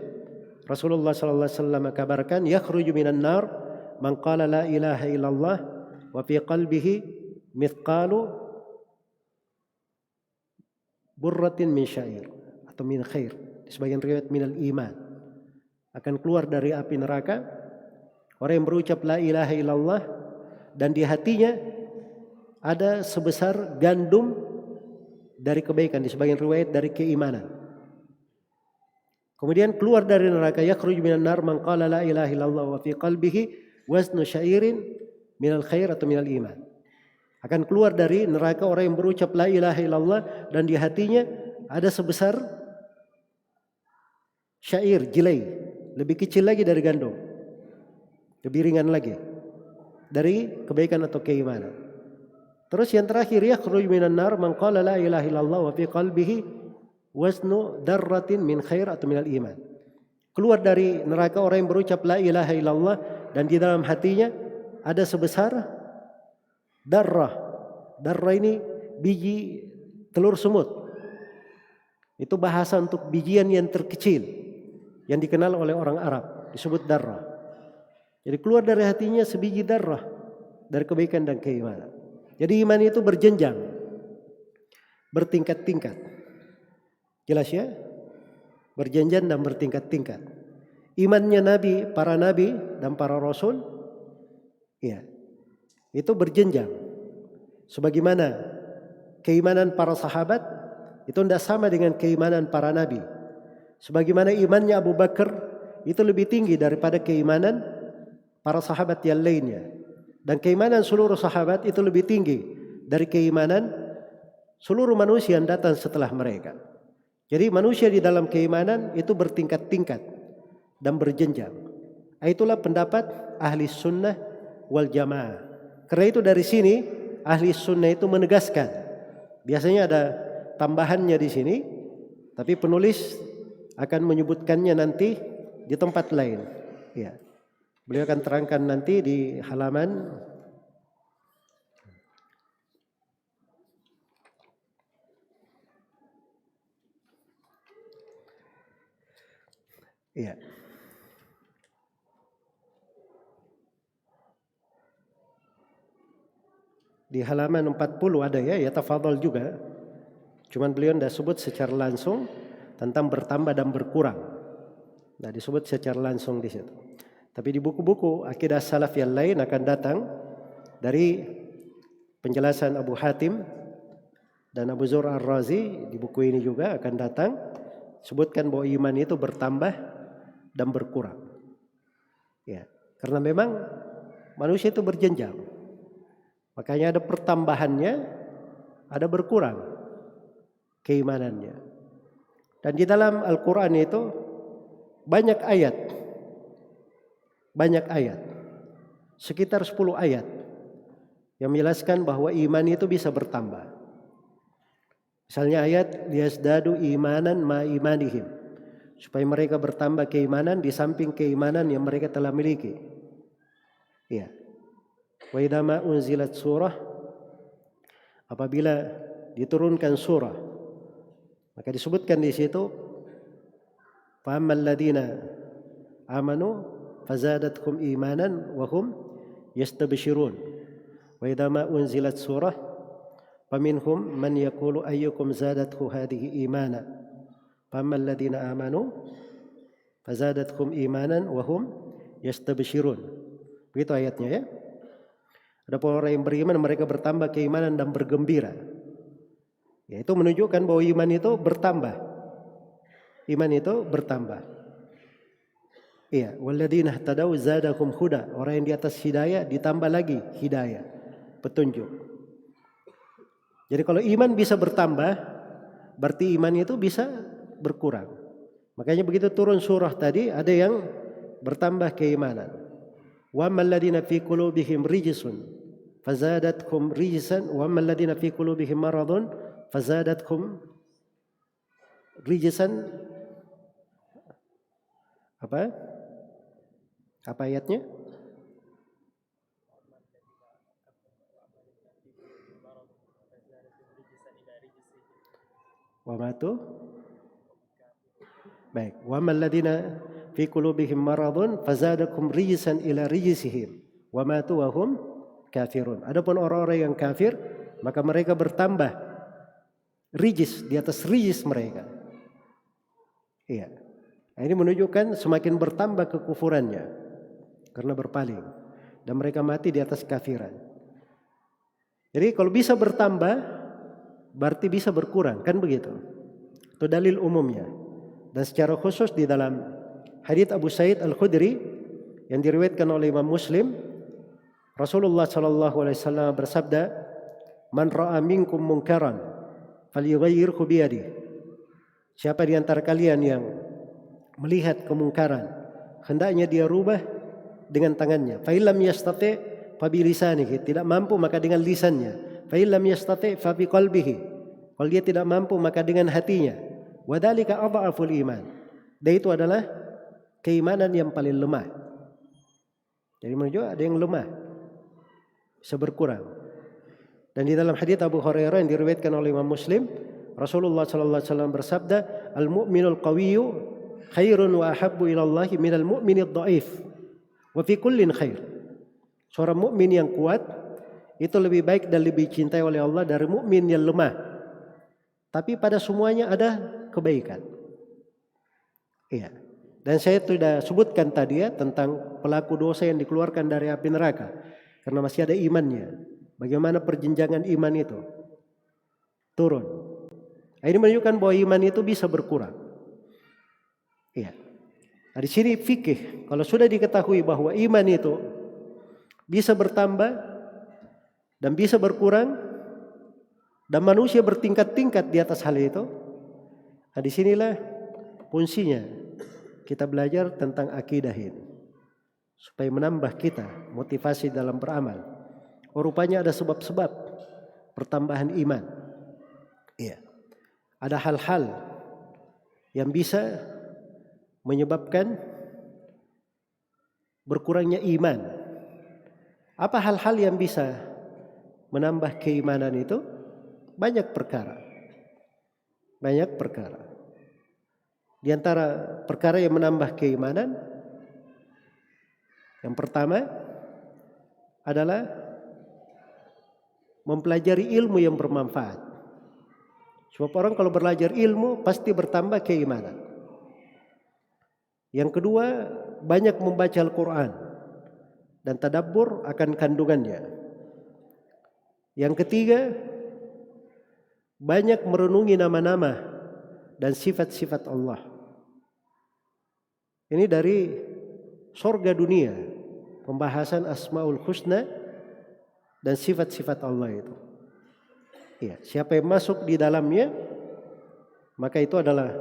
Rasulullah sallallahu alaihi wasallam kabarkan, yakhruju minan nar man qala la ilaha illallah wa fi qalbihi mithqalu burratin min syair atau min khair. Di sebagian riwayat minal iman. Akan keluar dari api neraka orang yang berucap la ilaha illallah dan di hatinya ada sebesar gandum dari kebaikan, di sebagian riwayat dari keimanan. Kemudian keluar dari neraka, yakhruju minan nar man qala la ilaha illallah wa fi qalbihi waznu syairin minal khair atau minal iman. Akan keluar dari neraka orang yang berucap la ilaha illallah dan di hatinya ada sebesar syair, jilai, lebih kecil lagi dari gandum, lebih ringan lagi dari kebaikan atau keimanan. Terus yang terakhir, yakhruju minan nar man qala la ilaha illallah wa fi qalbihi waznu darratin min khair atau minal iman. Keluar dari neraka orang yang berucap la ilaha illallah dan di dalam hatinya ada sebesar darrah. Darrah ini biji telur semut. Itu bahasa untuk bijian yang terkecil yang dikenal oleh orang Arab, disebut darrah. Jadi keluar dari hatinya sebiji darrah dari kebaikan dan keimanan. Jadi iman itu berjenjang, bertingkat-tingkat. Jelas ya? Berjenjang dan bertingkat-tingkat. Imannya nabi, para nabi dan para rasul, ya, itu berjenjang. Sebagaimana keimanan para sahabat itu tidak sama dengan keimanan para nabi. Sebagaimana imannya Abu Bakar itu lebih tinggi daripada keimanan para sahabat yang lainnya. Dan keimanan seluruh sahabat itu lebih tinggi dari keimanan seluruh manusia yang datang setelah mereka. Jadi manusia di dalam keimanan itu bertingkat-tingkat dan berjenjang. Itulah pendapat ahli sunnah wal jamaah. Karena itu dari sini ahli sunnah itu menegaskan. Biasanya ada tambahannya di sini, tapi penulis akan menyebutkannya nanti di tempat lain. Ya. Beliau akan terangkan nanti di halaman ya. Di halaman 40 ada ya tafadhol juga. Cuman beliau tidak sebut secara langsung tentang bertambah dan berkurang. Nah, disebut secara langsung di situ. Tapi di buku-buku akidah salaf yang lain akan datang dari penjelasan Abu Hatim dan Abu Zur Ar-Razi, di buku ini juga akan datang sebutkan bahwa iman itu bertambah dan berkurang. Ya, karena memang manusia itu berjenjang. Makanya ada pertambahannya, ada berkurang keimanannya. Dan di dalam Al-Quran itu banyak ayat, sekitar 10 ayat yang menjelaskan bahwa iman itu bisa bertambah. Misalnya ayat liyazdadu imanan ma imanihim, supaya mereka bertambah keimanan di samping keimanan yang mereka telah miliki. Ya. Wa idza ma unzilat surah, apabila diturunkan surah, maka disebutkan di situ fa ammal ladina amanu fazadatkum imanan wa hum yastabshirun. Wa idza ma unzilat surah faminhum man yaqulu ayyukum zadathu hadhihi imana. Fammal ladina amanu fazadatkum imanan wa hum yastabshirun. Begitu ayatnya ya. Ada orang yang beriman mereka bertambah keimanan dan bergembira. Ya, itu menunjukkan bahwa iman itu bertambah. Iman itu bertambah. Iya, walladzina ihtadaw zadahum huda. Orang yang di atas hidayah ditambah lagi hidayah, petunjuk. Jadi kalau iman bisa bertambah, berarti iman itu bisa berkurang. Makanya begitu turun surah tadi ada yang bertambah keimanan. Wa ammal ladzina fi qulubihim rijsun fazadatkum rijsan wa ammal ladzina fi qulubihim maradun fazadatkum rijsan. Apa ayatnya? Wa matu Baik, wa ammal ladzina fi qulubihim maradun fazadakum rijsan ila rijsihim wa matu wa hum kafirun. Adapun orang-orang yang kafir, maka mereka bertambah rijis di atas rijis mereka. Iya. Nah, ini menunjukkan semakin bertambah kekufurannya karena berpaling dan mereka mati di atas kafiran. Jadi kalau bisa bertambah berarti bisa berkurang, kan begitu? Itu dalil umumnya. Dan secara khusus di dalam hadits Abu Sa'id Al-Khudri yang diriwayatkan oleh Imam Muslim, Rasulullah sallallahu alaihi wasallam bersabda, "Man ra'a minkum munkaran falyughayyirhu bi yadihi." Siapa di antara kalian yang melihat kemungkaran, hendaknya dia rubah dengan tangannya. Fa illam yastati' fa bi lisanihi, tidak mampu maka dengan lisannya. Fa illam yastati' fa bi qalbihi, kalau dia tidak mampu maka dengan hatinya. Wa dzalika adhaful iman. Dan itu adalah keimanan yang paling lemah. Jadi menunjukkan ada yang lemah, bisa berkurang. Dan di dalam hadits Abu Hurairah yang diriwayatkan oleh Imam Muslim, Rasulullah sallallahu alaihi wasallam bersabda, "Al-mu'minul qawiyyu khairun wa ahabbu ila Allah minal mu'minid dhaif. Wa fi kullin khair." Seorang mukmin yang kuat itu lebih baik dan lebih cintai oleh Allah dari mukmin yang lemah. Tapi pada semuanya ada kebaikan. Iya. Dan saya sudah sebutkan tadi ya tentang pelaku dosa yang dikeluarkan dari api neraka karena masih ada imannya. Bagaimana perjenjangan iman itu turun. Nah, ini menunjukkan bahwa iman itu bisa berkurang. Iya. Nah, di sini fikih, kalau sudah diketahui bahwa iman itu bisa bertambah dan bisa berkurang dan manusia bertingkat-tingkat di atas hal itu, nah disinilah fungsinya kita belajar tentang akidah ini supaya menambah kita motivasi dalam beramal. Oh, rupanya ada sebab-sebab pertambahan iman. Iya. Ada hal-hal yang bisa menyebabkan berkurangnya iman. Apa hal-hal yang bisa menambah keimanan itu? Banyak perkara. Banyak perkara. Di antara perkara yang menambah keimanan, yang pertama adalah mempelajari ilmu yang bermanfaat. Sebab orang kalau belajar ilmu pasti bertambah keimanan. Yang kedua, banyak membaca Al-Quran dan tadabbur akan kandungannya. Yang ketiga, banyak merenungi nama-nama dan sifat-sifat Allah. Ini dari surga dunia, pembahasan Asmaul Husna dan sifat-sifat Allah itu. Ya, siapa yang masuk di dalamnya, maka itu adalah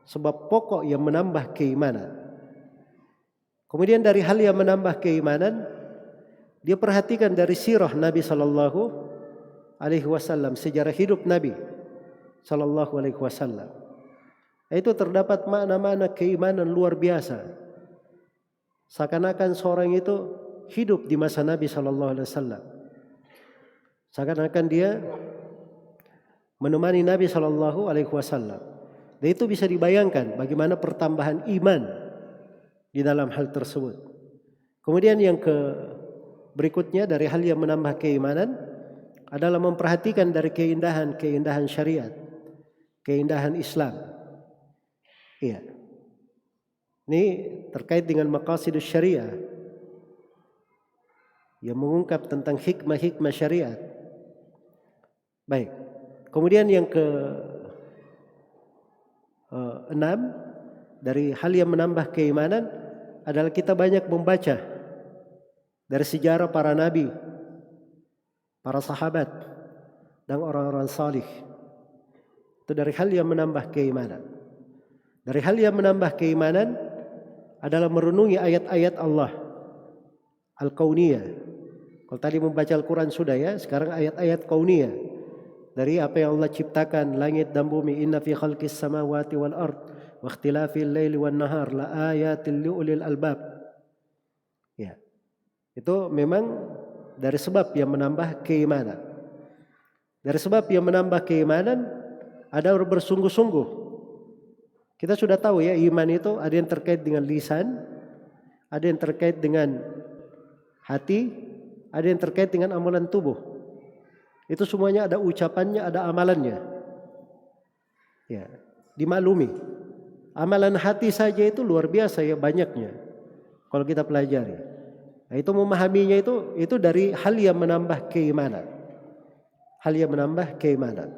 sebab pokok yang menambah keimanan. Kemudian dari hal yang menambah keimanan, dia perhatikan dari sirah Nabi sallallahu alaihi wasallam, sejarah hidup Nabi sallallahu alaihi wasallam. Itu terdapat makna-makna keimanan luar biasa. Seakan-akan seorang itu hidup di masa Nabi sallallahu alaihi wasallam. Seakan-akan dia menemani Nabi sallallahu alaihi wasallam. Dan itu bisa dibayangkan bagaimana pertambahan iman di dalam hal tersebut. Kemudian yang berikutnya dari hal yang menambah keimanan adalah memperhatikan dari keindahan syariat, keindahan Islam. Iya. Ini terkait dengan maqasidus syariah yang mengungkap tentang hikmah-hikmah syariat. Baik. Kemudian yang ke-6 dari hal yang menambah keimanan adalah kita banyak membaca dari sejarah para nabi, para sahabat dan orang-orang salih. Itu dari hal yang menambah keimanan. Dari hal yang menambah keimanan adalah merenungi ayat-ayat Allah Al-Kauniyah. Kalau tadi membaca Al-Quran sudah ya, sekarang ayat-ayat Kauniyah. Dari apa yang Allah ciptakan, langit dan bumi. Inna fi khalqis samawati wal ard wa ikhtilafil laili wan nahar la ayatil liulil albab. Ya. Itu memang dari sebab yang menambah keimanan. Dari sebab yang menambah keimanan ada bersungguh-sungguh Kita sudah tahu ya, iman itu ada yang terkait dengan lisan, ada yang terkait dengan hati, ada yang terkait dengan amalan tubuh. Itu semuanya ada ucapannya, ada amalannya. Ya, dimaklumi. Amalan hati saja itu luar biasa ya banyaknya. Kalau kita pelajari. Nah, itu memahaminya itu dari hal yang menambah keimanan. Hal yang menambah keimanan.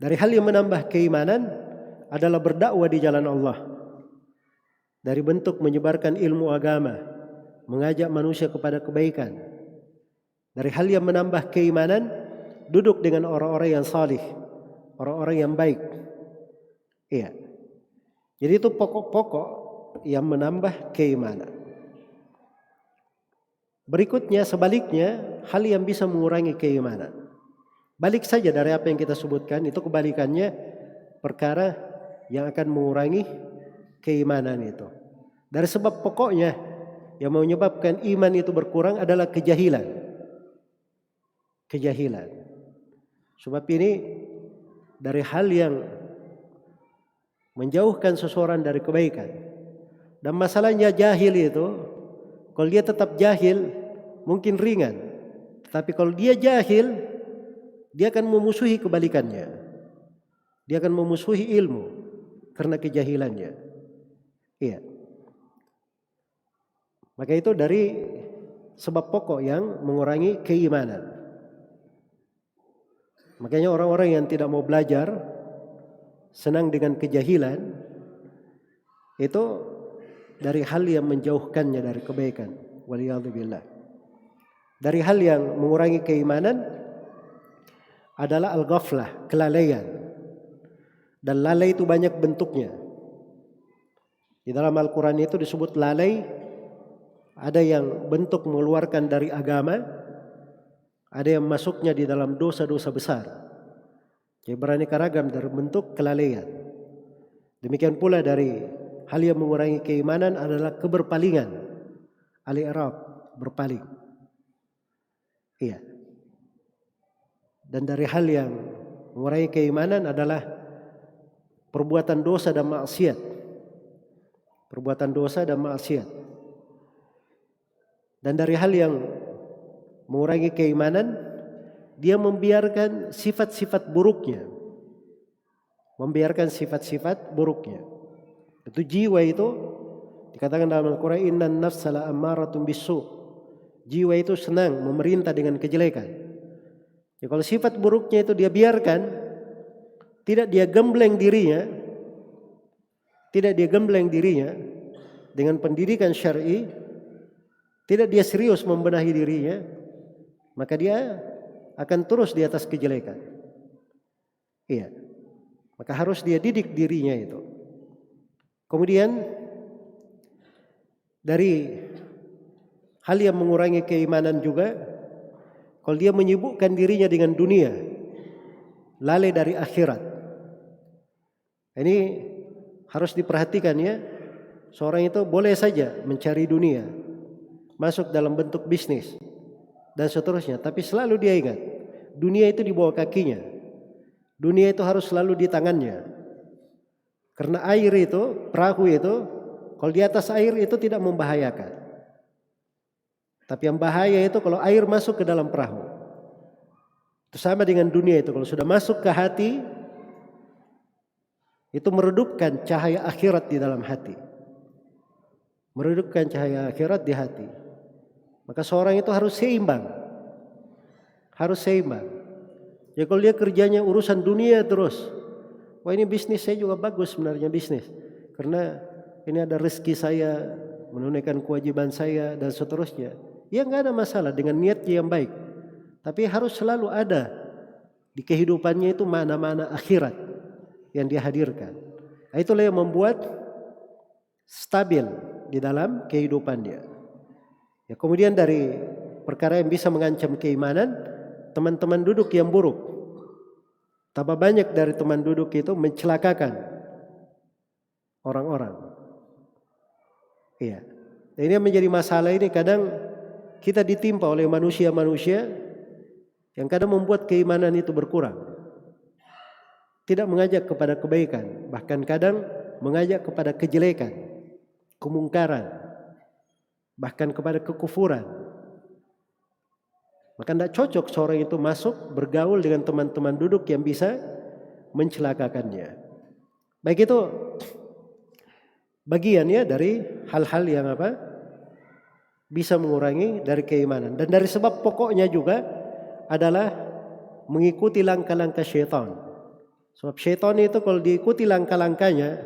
Dari hal yang menambah keimanan adalah berdakwah di jalan Allah. Dari bentuk menyebarkan ilmu agama, mengajak manusia kepada kebaikan. Dari hal yang menambah keimanan, duduk dengan orang-orang yang salih, orang-orang yang baik. Iya. Jadi itu pokok-pokok yang menambah keimanan. Berikutnya sebaliknya, hal yang bisa mengurangi keimanan. Balik saja dari apa yang kita sebutkan, itu kebalikannya perkara yang akan mengurangi keimanan itu. Dari sebab pokoknya yang menyebabkan iman itu berkurang adalah kejahilan. Kejahilan. Sebab ini dari hal yang menjauhkan seseorang dari kebaikan. Dan masalahnya jahil itu, kalau dia tetap jahil mungkin ringan. Tetapi kalau dia jahil, dia akan memusuhi kebalikannya. Dia akan memusuhi ilmu karena kejahilannya. Iya. Maka itu dari sebab pokok yang mengurangi keimanan. Makanya orang-orang yang tidak mau belajar, senang dengan kejahilan, itu dari hal yang menjauhkannya dari kebaikan. Waliyadzubillah. Dari hal yang mengurangi keimanan adalah al-ghaflah, kelalaian. Dan lalai itu banyak bentuknya. Di dalam Al-Quran itu disebut lalai, ada yang bentuk mengeluarkan dari agama, ada yang masuknya di dalam dosa-dosa besar. Jadi beraneka ragam dari bentuk kelalaian. Demikian pula dari hal yang mengurangi keimanan adalah keberpalingan. Al-i'rab, berpaling. Iya. Dan dari hal yang mengurangi keimanan adalah perbuatan dosa dan maksiat. Perbuatan dosa dan maksiat. Dan dari hal yang mengurangi keimanan, dia membiarkan sifat-sifat buruknya. Membiarkan sifat-sifat buruknya. Itu jiwa itu dikatakan dalam Al-Quran, innan nafsa la ammaratun bisu'. Jiwa itu senang memerintah dengan kejelekan. Ya, kalau sifat buruknya itu dia biarkan, tidak dia gembleng dirinya, dengan pendidikan syar'i, tidak dia serius membenahi dirinya, maka dia akan terus di atas kejelekan. Iya. Maka harus dia didik dirinya itu. Kemudian dari hal yang mengurangi keimanan juga, kalau dia menyibukkan dirinya dengan dunia, lalai dari akhirat. Ini harus diperhatikan ya. Seorang itu boleh saja mencari dunia, masuk dalam bentuk bisnis dan seterusnya, tapi selalu dia ingat, dunia itu di bawah kakinya. Dunia itu harus selalu di tangannya. Karena air itu, perahu itu, kalau di atas air itu tidak membahayakan. Tapi yang bahaya itu kalau air masuk ke dalam perahu. Itu sama dengan dunia itu. Kalau sudah masuk ke hati, itu meredupkan cahaya akhirat di dalam hati. Meredupkan cahaya akhirat di hati. Maka seorang itu harus seimbang. Harus seimbang. Ya kalau dia kerjanya urusan dunia terus. Wah ini bisnis saya juga bagus sebenarnya bisnis. Karena ini ada rezeki saya, menunaikan kewajiban saya dan seterusnya. Ya nggak ada masalah dengan niatnya yang baik. Tapi harus selalu ada di kehidupannya itu mana-mana akhirat yang dia hadirkan. Nah, itulah yang membuat stabil di dalam kehidupannya. Ya, kemudian dari perkara yang bisa mengancam keimanan, teman-teman duduk yang buruk. Tambah banyak dari teman duduk itu mencelakakan orang-orang. Iya. Dan ini menjadi masalah ini kadang kita ditimpa oleh manusia-manusia yang kadang membuat keimanan itu berkurang. tidak mengajak kepada kebaikan, bahkan kadang mengajak kepada kejelekan, kemungkaran, bahkan kepada kekufuran. Maka tidak cocok seorang itu masuk bergaul dengan teman-teman duduk yang bisa mencelakakannya. Baik, itu bagiannya dari hal-hal yang bisa mengurangi dari keimanan. Dan dari sebab pokoknya juga adalah mengikuti langkah-langkah syaitan. Sebab syaitan itu kalau diikuti langkah-langkahnya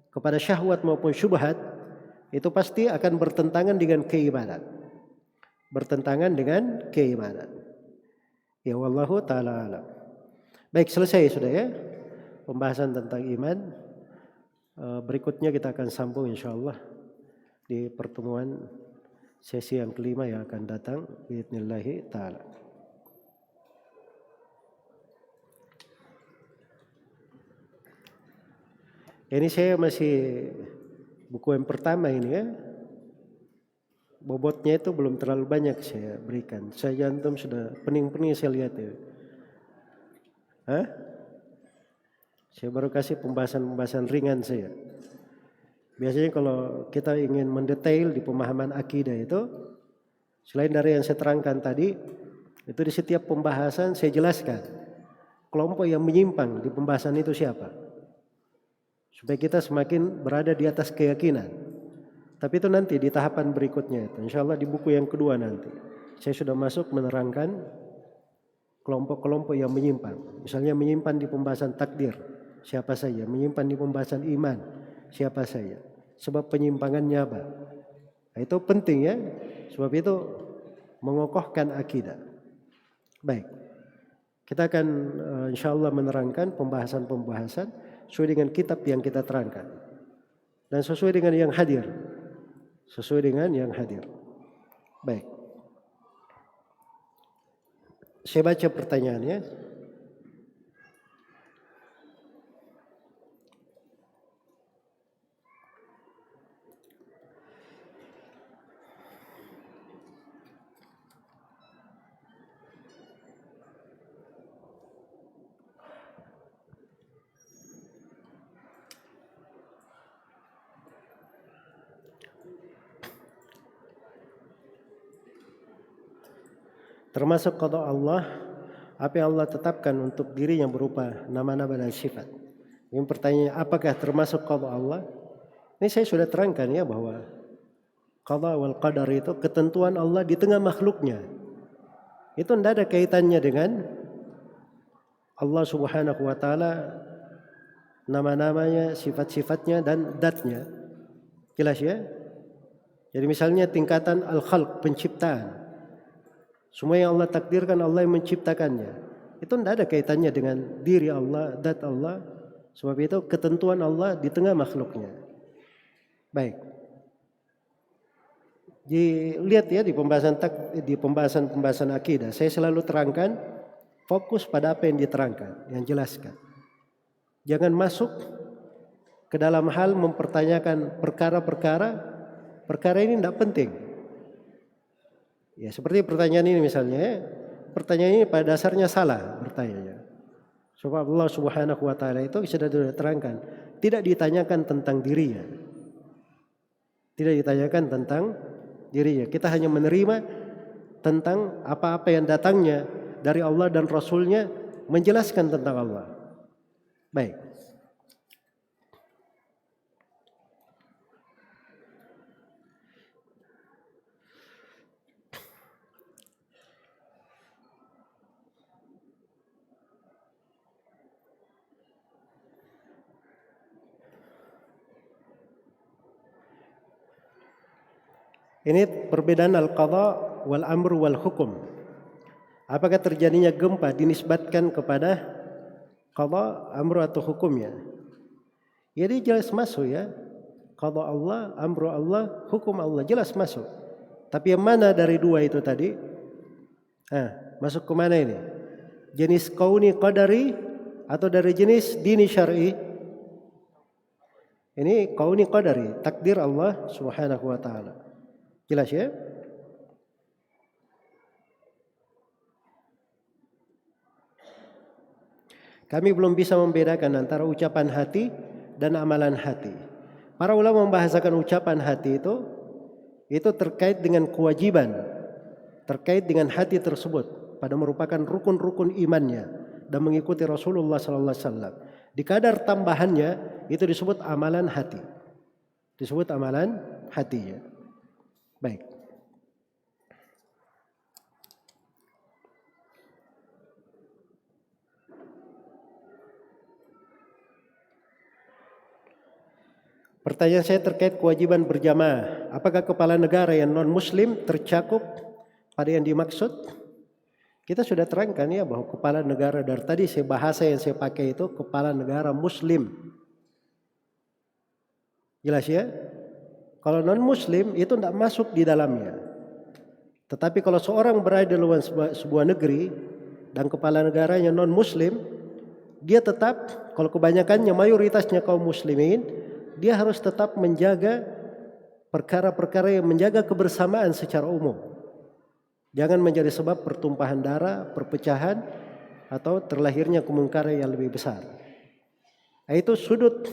kepada syahwat maupun syubhat, itu pasti akan bertentangan dengan keimanan. Bertentangan dengan keimanan. Ya wallahu ta'ala alam. Baik, selesai sudah ya pembahasan tentang iman. Berikutnya kita akan sambung insyaallah di pertemuan sesi yang kelima yang akan datang biidznillah ta'ala. Ini saya masih buku yang pertama ini ya. Bobotnya itu belum terlalu banyak saya berikan. Saya antum sudah pening-pening saya lihat ya. Saya baru kasih pembahasan-pembahasan ringan saya. Biasanya kalau kita ingin mendetail di pemahaman akidah itu, selain dari yang saya terangkan tadi, itu di setiap pembahasan saya jelaskan kelompok yang menyimpang di pembahasan itu siapa. Supaya kita semakin berada di atas keyakinan. Tapi itu nanti di tahapan berikutnya itu. Insya Allah di buku yang kedua nanti. Saya sudah masuk menerangkan kelompok-kelompok yang menyimpang. Misalnya menyimpan di pembahasan takdir. Siapa saja. Menyimpan di pembahasan iman. Siapa saja. Sebab penyimpangannya apa. Nah, itu penting ya. Sebab itu mengokohkan akidah. Baik. Kita akan insya Allah menerangkan pembahasan-pembahasan sesuai dengan kitab yang kita terangkan. Dan sesuai dengan yang hadir. Sesuai dengan yang hadir. Baik. Saya baca pertanyaannya. Termasuk qada Allah, apa yang Allah tetapkan untuk diri yang berupa nama-nama dan sifat. Yang pertanyaan, apakah termasuk qada Allah? Ini saya sudah terangkan ya bahwa qada wal qadar itu ketentuan Allah di tengah makhluknya. Itu tidak ada kaitannya dengan Allah Subhanahu wa taala, nama-namanya, sifat-sifatnya dan dzatnya. Jelas ya? Jadi misalnya tingkatan al-khalq, penciptaan. Semua yang Allah takdirkan, Allah yang menciptakannya. Itu tidak ada kaitannya dengan diri Allah, zat Allah. Sebab itu ketentuan Allah di tengah makhluknya. Baik. Lihat ya di pembahasan akidah. Saya selalu terangkan fokus pada apa yang diterangkan, yang jelaskan. Jangan masuk ke dalam hal mempertanyakan perkara ini tidak penting. Ya, seperti pertanyaan ini misalnya, pertanyaan ini pada dasarnya salah bertanya. Sebab Allah Subhanahu wa taala itu sudah diterangkan, tidak ditanyakan tentang dirinya. Tidak ditanyakan tentang dirinya. Kita hanya menerima tentang apa-apa yang datangnya dari Allah dan Rasulnya menjelaskan tentang Allah. Baik. Ini perbedaan al-qadha wal amr wal hukum. Apakah terjadinya gempa dinisbatkan kepada qadha, amr atau hukumnya? Jadi jelas masuk ya. Qadha Allah, amru Allah, hukum Allah jelas masuk. Tapi yang mana dari dua itu tadi? Masuk ke mana ini? Jenis kauni qadari atau dari jenis dini syar'i? Ini kauni qadari, takdir Allah Subhanahu wa taala. Jelas ya? Kami belum bisa membedakan antara ucapan hati dan amalan hati. Para ulama membahasakan ucapan hati itu terkait dengan kewajiban, terkait dengan hati tersebut pada merupakan rukun-rukun imannya dan mengikuti Rasulullah sallallahu alaihi wasallam. Di kadar tambahannya itu disebut amalan hati. Disebut amalan hatinya. Baik. Pertanyaan saya terkait kewajiban berjamaah. Apakah kepala negara yang non-muslim tercakup pada yang dimaksud? Kita sudah terangkan ya bahwa kepala negara dari tadi bahasa yang saya pakai itu kepala negara muslim. Jelas ya? Kalau non-muslim itu tidak masuk di dalamnya. Tetapi kalau seorang berada di luar sebuah negeri dan kepala negaranya non-muslim, dia tetap, kalau kebanyakannya mayoritasnya kaum muslimin, dia harus tetap menjaga perkara-perkara yang menjaga kebersamaan secara umum. Jangan menjadi sebab pertumpahan darah, perpecahan, atau terlahirnya kemungkaran yang lebih besar. Itu sudut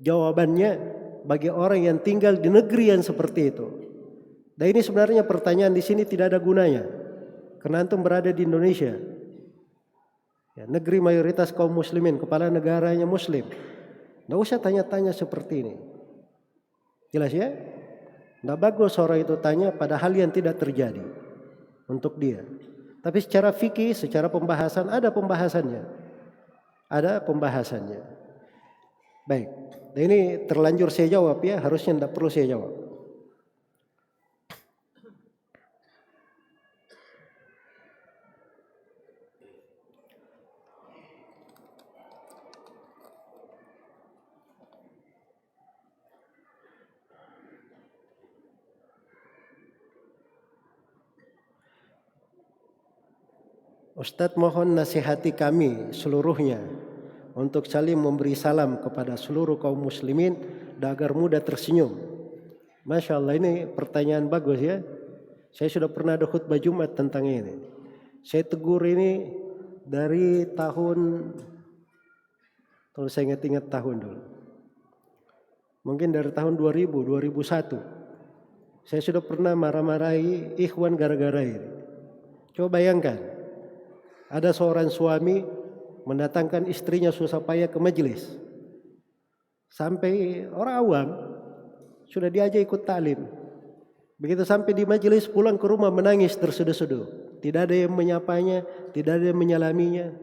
jawabannya bagi orang yang tinggal di negeri yang seperti itu. Dan ini sebenarnya pertanyaan di sini tidak ada gunanya. Karena antum berada di Indonesia. Ya, negeri mayoritas kaum muslimin, kepala negaranya muslim. Tidak usah tanya-tanya seperti ini. Jelas ya? Tidak bagus orang itu tanya pada hal yang tidak terjadi untuk dia. Tapi secara fikih, secara pembahasan ada pembahasannya. Ada pembahasannya. Baik. Dan ini terlanjur saya jawab ya, harusnya tidak perlu saya jawab. Ustadz mohon nasihati kami seluruhnya untuk saling memberi salam kepada seluruh kaum muslimin dan agar mudah tersenyum. Masya Allah, ini pertanyaan bagus ya. Saya sudah pernah ada khutbah Jumat tentang ini. Saya tegur ini dari tahun, kalau saya ingat-ingat tahun dulu. Mungkin dari tahun 2000, 2001. Saya sudah pernah marah-marahi ikhwan gara-gara ini. Coba bayangkan. Ada seorang suami mendatangkan istrinya susah payah ke majelis. Sampai orang awam sudah diajak ikut taklim. Begitu sampai di majelis pulang ke rumah menangis terseduh-seduh. Tidak ada yang menyapanya, tidak ada yang menyalaminya.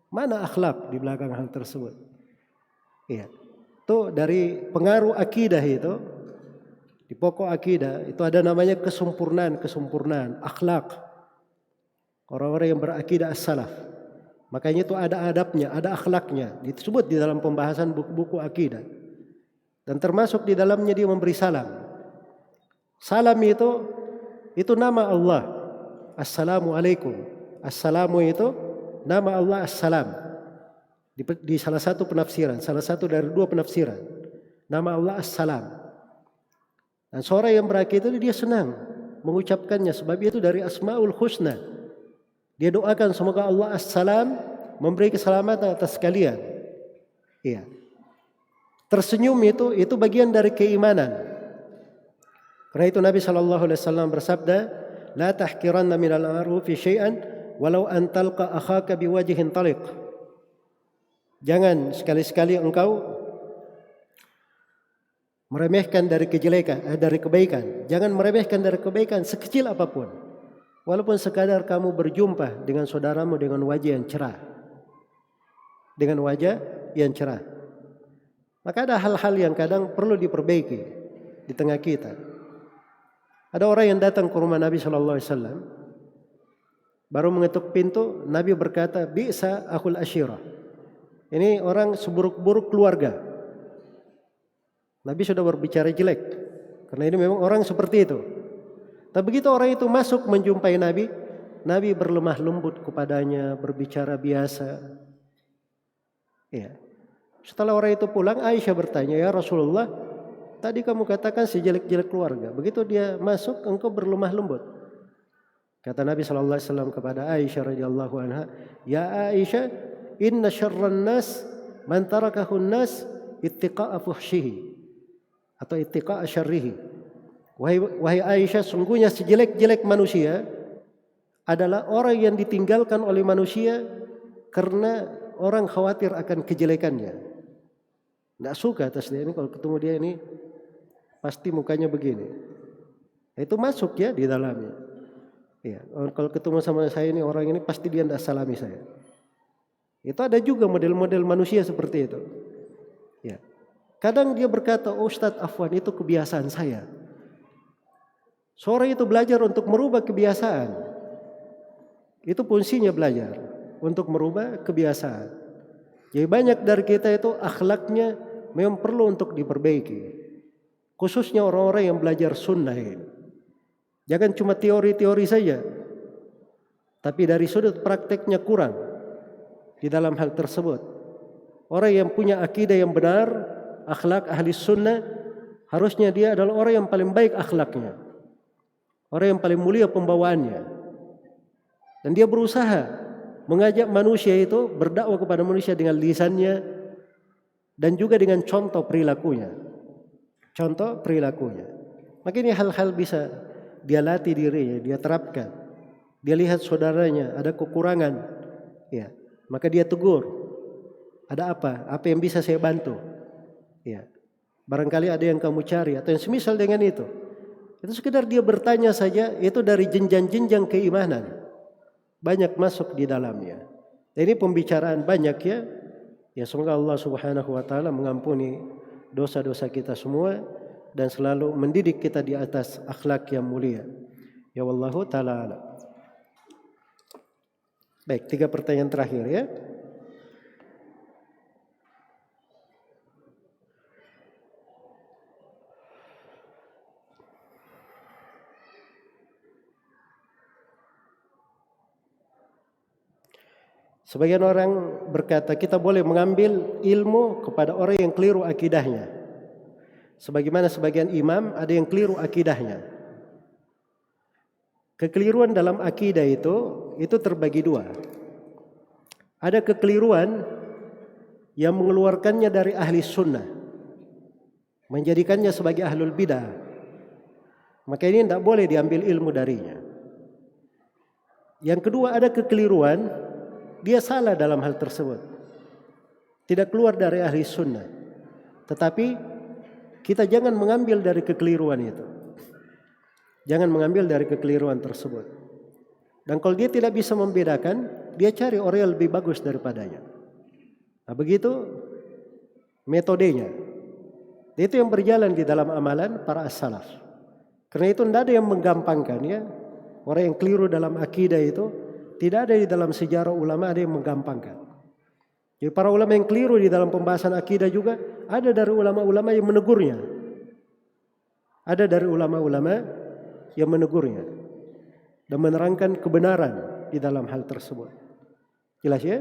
Mana akhlak di belakang hal tersebut? Iya. Itu dari pengaruh akidah itu. Di pokok akidah itu ada namanya kesempurnaan, akhlak. Orang-orang yang berakidah as-salaf. Makanya itu ada adabnya, ada akhlaknya. Disebut di dalam pembahasan buku-buku akidah. Dan termasuk di dalamnya dia memberi salam. Salam itu nama Allah. Assalamualaikum. Assalamu itu nama Allah as-salam. Di salah satu penafsiran, salah satu dari dua penafsiran. Nama Allah as-salam. Dan seorang yang berakidah itu dia senang mengucapkannya sebab itu dari Asmaul Husna. Dia doakan semoga Allah as-salam memberi keselamatan atas kalian. Iya. Tersenyum itu bagian dari keimanan. Karena itu Nabi SAW bersabda, "La tahkiranna minal ma'rufi syai'an walau an talqa akhaka biwajhin taliq." Jangan sekali-sekali engkau meremehkan dari kebaikan. Jangan meremehkan dari kebaikan sekecil apapun. Walaupun sekadar kamu berjumpa dengan saudaramu dengan wajah yang cerah. Dengan wajah yang cerah. Maka ada hal-hal yang kadang perlu diperbaiki di tengah kita. Ada orang yang datang ke rumah Nabi SAW. Baru mengetuk pintu, Nabi berkata, "Bi'sa akhul asyirah." Ini orang seburuk-buruk keluarga. Nabi sudah berbicara jelek. Karena ini memang orang seperti itu. Tapi begitu orang itu masuk menjumpai Nabi, Nabi berlemah lembut kepadanya, berbicara biasa. Ya. Setelah orang itu pulang, Aisyah bertanya, "Ya Rasulullah, tadi kamu katakan sejelek-jelek keluarga. Begitu dia masuk, engkau berlemah lembut." Kata Nabi SAW kepada Aisyah radhiyallahu anha, "Ya Aisyah, inna syarran nas man tarakahun nas ittiqa'a fuhsyihi atau ittiqa'a syarrihi. Wahai Aisyah, sungguhnya sejelek-jelek manusia adalah orang yang ditinggalkan oleh manusia karena orang khawatir akan kejelekannya. Tidak suka atas dia ini, kalau ketemu dia ini pasti mukanya begini. Itu masuk ya di dalamnya. Ya, kalau ketemu sama saya ini orang ini pasti dia tidak salami saya. Itu ada juga model-model manusia seperti itu. Ya. Kadang dia berkata, oh Ustadz afwan, itu kebiasaan saya. Seorang itu belajar untuk merubah kebiasaan. Itu fungsinya belajar untuk merubah kebiasaan. Jadi banyak dari kita itu akhlaknya memang perlu untuk diperbaiki. Khususnya orang-orang yang belajar sunnah ini. Jangan cuma teori-teori saja. Tapi dari sudut prakteknya kurang di dalam hal tersebut. Orang yang punya akidah yang benar, akhlak ahli sunnah, harusnya dia adalah orang yang paling baik akhlaknya. Orang yang paling mulia pembawaannya. Dan dia berusaha mengajak manusia itu berdakwah kepada manusia dengan lisannya dan juga dengan contoh perilakunya. Contoh perilakunya. Makanya hal-hal bisa dia latih dirinya, dia terapkan. Dia lihat saudaranya ada kekurangan, ya, maka dia tegur. Ada apa? Apa yang bisa saya bantu? Ya. Barangkali ada yang kamu cari atau yang semisal dengan itu. Itu sekedar dia bertanya saja, itu dari jenjang-jenjang keimanan. Banyak masuk di dalamnya. Dan ini pembicaraan banyak ya. Ya semoga Allah Subhanahu wa taala mengampuni dosa-dosa kita semua dan selalu mendidik kita di atas akhlak yang mulia. Ya wallahu taala alam. Baik, 3 pertanyaan terakhir ya. Sebagian orang berkata kita boleh mengambil ilmu kepada orang yang keliru akidahnya. Sebagaimana sebagian imam ada yang keliru akidahnya. Kekeliruan dalam akidah itu terbagi 2. Ada kekeliruan yang mengeluarkannya dari ahli sunnah, menjadikannya sebagai ahlul bidah. Maka ini tidak boleh diambil ilmu darinya. Yang kedua ada kekeliruan, dia salah dalam hal tersebut. Tidak keluar dari ahli sunnah. Tetapi kita jangan mengambil dari kekeliruan itu. Jangan mengambil dari kekeliruan tersebut. Dan kalau dia tidak bisa membedakan, dia cari orang yang lebih bagus daripadanya. Nah begitu metodenya. Itu yang berjalan di dalam amalan para as-salaf. Karena itu tidak ada yang menggampangkan ya. Orang yang keliru dalam akidah itu tidak ada di dalam sejarah ulama ada yang menggampangkan. Jadi para ulama yang keliru di dalam pembahasan akidah juga ada dari ulama-ulama yang menegurnya. Ada dari ulama-ulama yang menegurnya dan menerangkan kebenaran di dalam hal tersebut. Jelas ya?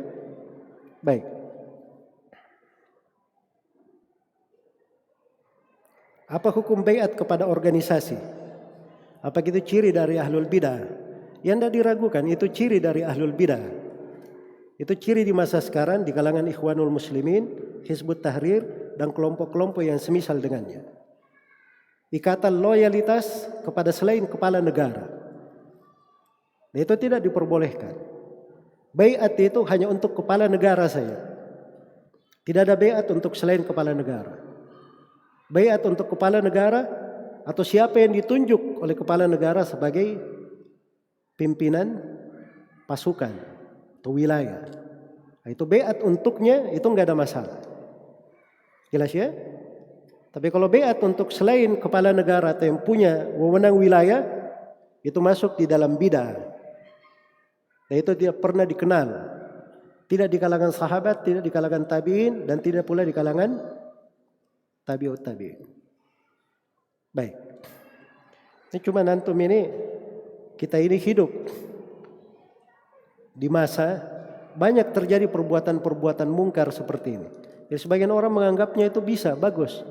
Baik. Apa hukum baiat kepada organisasi? Apa itu ciri dari ahlul bidah? Yang tidak diragukan itu ciri dari ahlul bidah. Itu ciri di masa sekarang di kalangan Ikhwanul Muslimin, Hizbut Tahrir dan kelompok-kelompok yang semisal dengannya. Ikatan loyalitas kepada selain kepala negara. Dan itu tidak diperbolehkan. Baiat itu hanya untuk kepala negara saja. Tidak ada baiat untuk selain kepala negara. Baiat untuk kepala negara atau siapa yang ditunjuk oleh kepala negara sebagai pimpinan pasukan atau wilayah. Itu baiat untuknya itu enggak ada masalah. Jelas ya? Tapi kalau baiat untuk selain kepala negara atau yang punya wewenang wilayah itu masuk di dalam bidah. Dan itu tidak pernah dikenal. Tidak di kalangan sahabat, tidak di kalangan tabi'in dan tidak pula di kalangan tabi'ut tabi'in. Baik. Ini cuma antum ini kita ini hidup di masa banyak terjadi perbuatan-perbuatan mungkar seperti ini. Jadi sebagian orang menganggapnya itu bisa, bagus.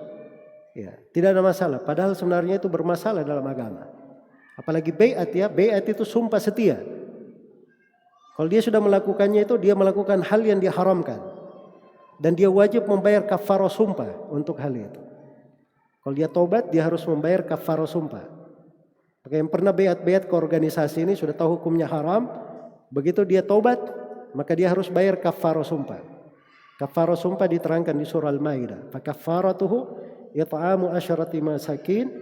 Ya, tidak ada masalah. Padahal sebenarnya itu bermasalah dalam agama. Apalagi baiat ya, baiat itu sumpah setia. Kalau dia sudah melakukannya itu dia melakukan hal yang diharamkan dan dia wajib membayar kafarah sumpah untuk hal itu. Kalau dia tobat dia harus membayar kafarah sumpah. Maka yang pernah beat-beat ke organisasi ini sudah tahu hukumnya haram, begitu dia tobat maka dia harus bayar kafarah sumpah. Kafarah sumpah diterangkan di surah Al-Maidah. Fa kafaratuhu it'amu asyarati masakin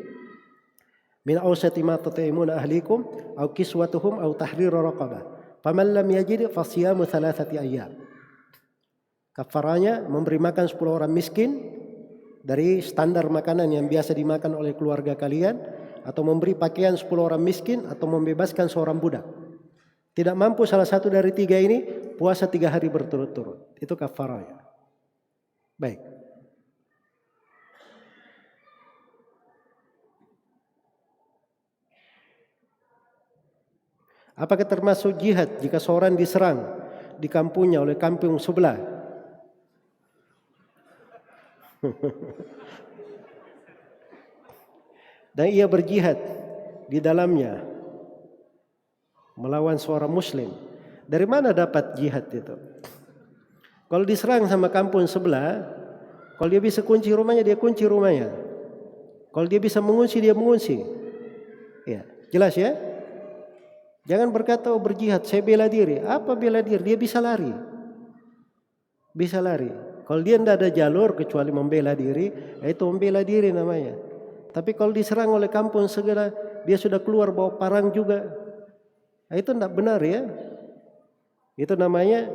min awsati ma tut'imuna ahlikum aw kiswatuhum aw tahriru raqabah. Faman lam yajid fasiyamu thalathati ayyam. Kafaranya memberi makan 10 orang miskin dari standar makanan yang biasa dimakan oleh keluarga kalian, atau memberi pakaian 10 orang miskin, atau membebaskan seorang budak. Tidak mampu salah satu dari 3 ini, puasa 3 hari berturut-turut. Itu kafaranya. Baik. Apakah termasuk jihad jika seorang diserang di kampungnya oleh kampung sebelah? Dan ia berjihad di dalamnya melawan seorang muslim. Dari mana dapat jihad itu? Kalau diserang sama kampung sebelah, kalau dia bisa kunci rumahnya, dia kunci rumahnya. Kalau dia bisa mengungsi, dia mengungsi. Ya, jelas ya? Jangan berkata oh berjihad, saya bela diri. Apa bela diri? Dia bisa lari. Bisa lari. Kalau dia tidak ada jalur kecuali membela diri, itu membela diri namanya. Tapi kalau diserang oleh kampung segera, dia sudah keluar bawa parang juga. Itu tidak benar ya. Itu namanya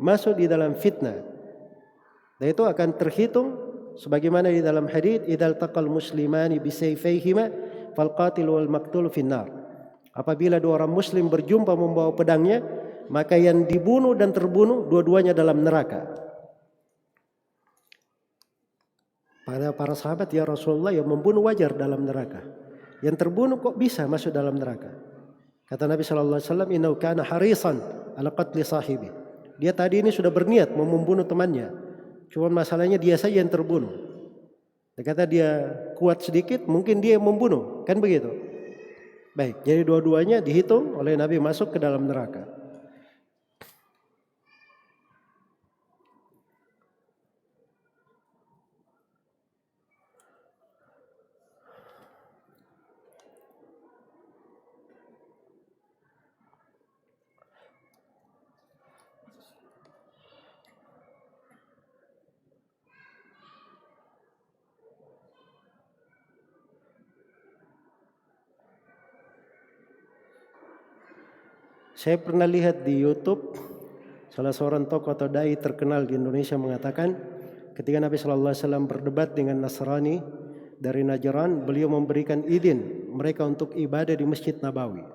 masuk di dalam fitnah. Dan itu akan terhitung sebagaimana di dalam hadits, idzal taqal muslimani bisayfayhima fal qatil wal maqtul finnar. Apabila 2 orang muslim berjumpa membawa pedangnya, maka yang dibunuh dan terbunuh dua-duanya dalam neraka. Pada para sahabat, ya Rasulullah, yang membunuh wajar dalam neraka, yang terbunuh kok bisa masuk dalam neraka? Kata Nabi SAW, innahu kana harisan ala qatli sahibi. Dia tadi ini sudah berniat mau membunuh temannya, cuma masalahnya dia saja yang terbunuh. Dia kata dia kuat sedikit, mungkin dia yang membunuh, kan begitu? Baik, jadi dua-duanya dihitung oleh Nabi masuk ke dalam neraka. Saya pernah lihat di YouTube salah seorang tokoh atau dai terkenal di Indonesia mengatakan ketika Nabi SAW berdebat dengan Nasrani dari Najran, beliau memberikan izin mereka untuk ibadah di Masjid Nabawi.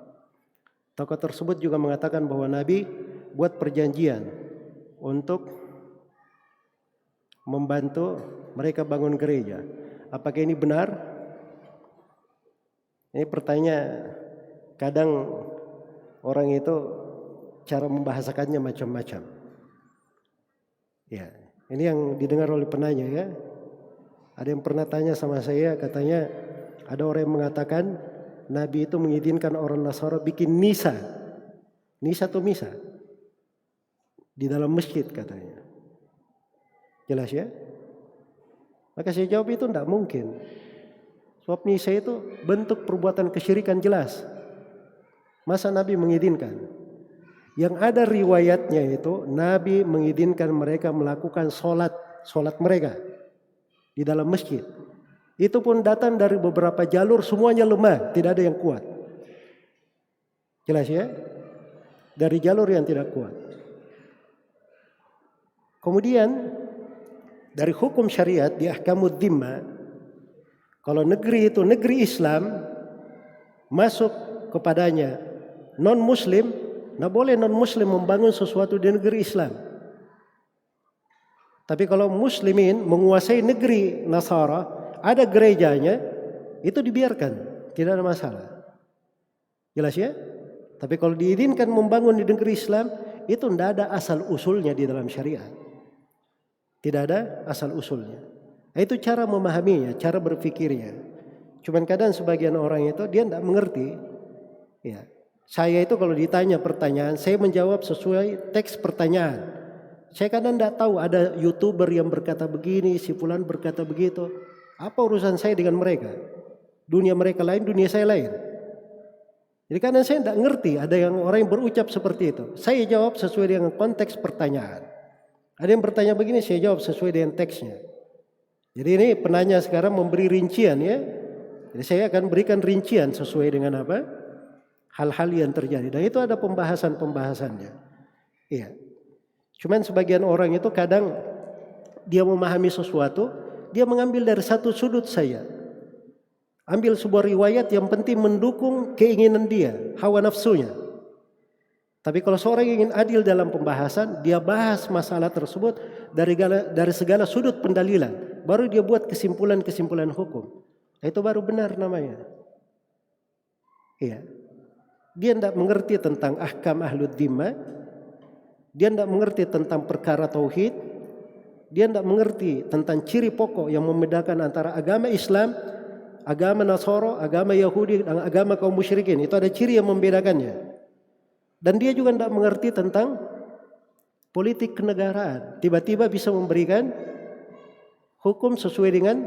Tokoh tersebut juga mengatakan bahwa Nabi buat perjanjian untuk membantu mereka bangun gereja. Apakah ini benar? Ini pertanyaan. Kadang orang itu cara membahasakannya macam-macam. Ya, ini yang didengar oleh penanya ya. Ada yang pernah tanya sama saya, katanya ada orang yang mengatakan Nabi itu mengizinkan orang Nasara bikin nisa. Nisa atau misa di dalam masjid katanya. Jelas ya? Maka saya jawab itu tidak mungkin. Sebab nisa itu bentuk perbuatan kesyirikan jelas. Masa Nabi mengizinkan? Yang ada riwayatnya itu Nabi mengizinkan mereka melakukan sholat mereka di dalam masjid. Itu pun datang dari beberapa jalur, semuanya lemah, tidak ada yang kuat. Jelas ya? Dari jalur yang tidak kuat. Kemudian dari hukum syariat di ahkamud dhimma, kalau negeri itu negeri Islam, masuk kepadanya non-muslim, tidak boleh non-muslim membangun sesuatu di negeri Islam. Tapi kalau muslimin menguasai negeri Nasara, ada gerejanya, itu dibiarkan, tidak ada masalah. Jelas ya? Tapi kalau diizinkan membangun di negeri Islam, itu tidak ada asal usulnya di dalam syariat. Tidak ada asal usulnya. Itu cara memahaminya, cara berpikirnya. Cuman kadang sebagian orang itu dia tidak mengerti. Ya. Saya itu kalau ditanya pertanyaan, saya menjawab sesuai teks pertanyaan. Saya kadang tidak tahu ada YouTuber yang berkata begini, si fulan berkata begitu. Apa urusan saya dengan mereka? Dunia mereka lain, dunia saya lain. Jadi kadang saya tidak ngerti ada yang orang yang berucap seperti itu. Saya jawab sesuai dengan konteks pertanyaan. Ada yang bertanya begini, saya jawab sesuai dengan teksnya. Jadi ini penanya sekarang memberi rincian ya. Jadi saya akan berikan rincian sesuai dengan apa? Hal-hal yang terjadi. Dan itu ada pembahasan-pembahasannya. Iya. Cuman sebagian orang itu kadang dia memahami sesuatu, dia mengambil dari satu sudut saja. Ambil sebuah riwayat yang penting mendukung keinginan dia, hawa nafsunya. Tapi kalau seorang ingin adil dalam pembahasan, dia bahas masalah tersebut dari segala sudut pendalilan. Baru dia buat kesimpulan-kesimpulan hukum. Itu baru benar namanya. Iya. Dia tidak mengerti tentang ahkam ahlud dhimmah. Dia tidak mengerti tentang perkara tauhid. Dia tidak mengerti tentang ciri pokok yang membedakan antara agama Islam, agama Nasara, agama Yahudi, dan agama kaum musyrikin. Itu ada ciri yang membedakannya. Dan dia juga tidak mengerti tentang politik kenegaraan. Tiba-tiba bisa memberikan hukum sesuai dengan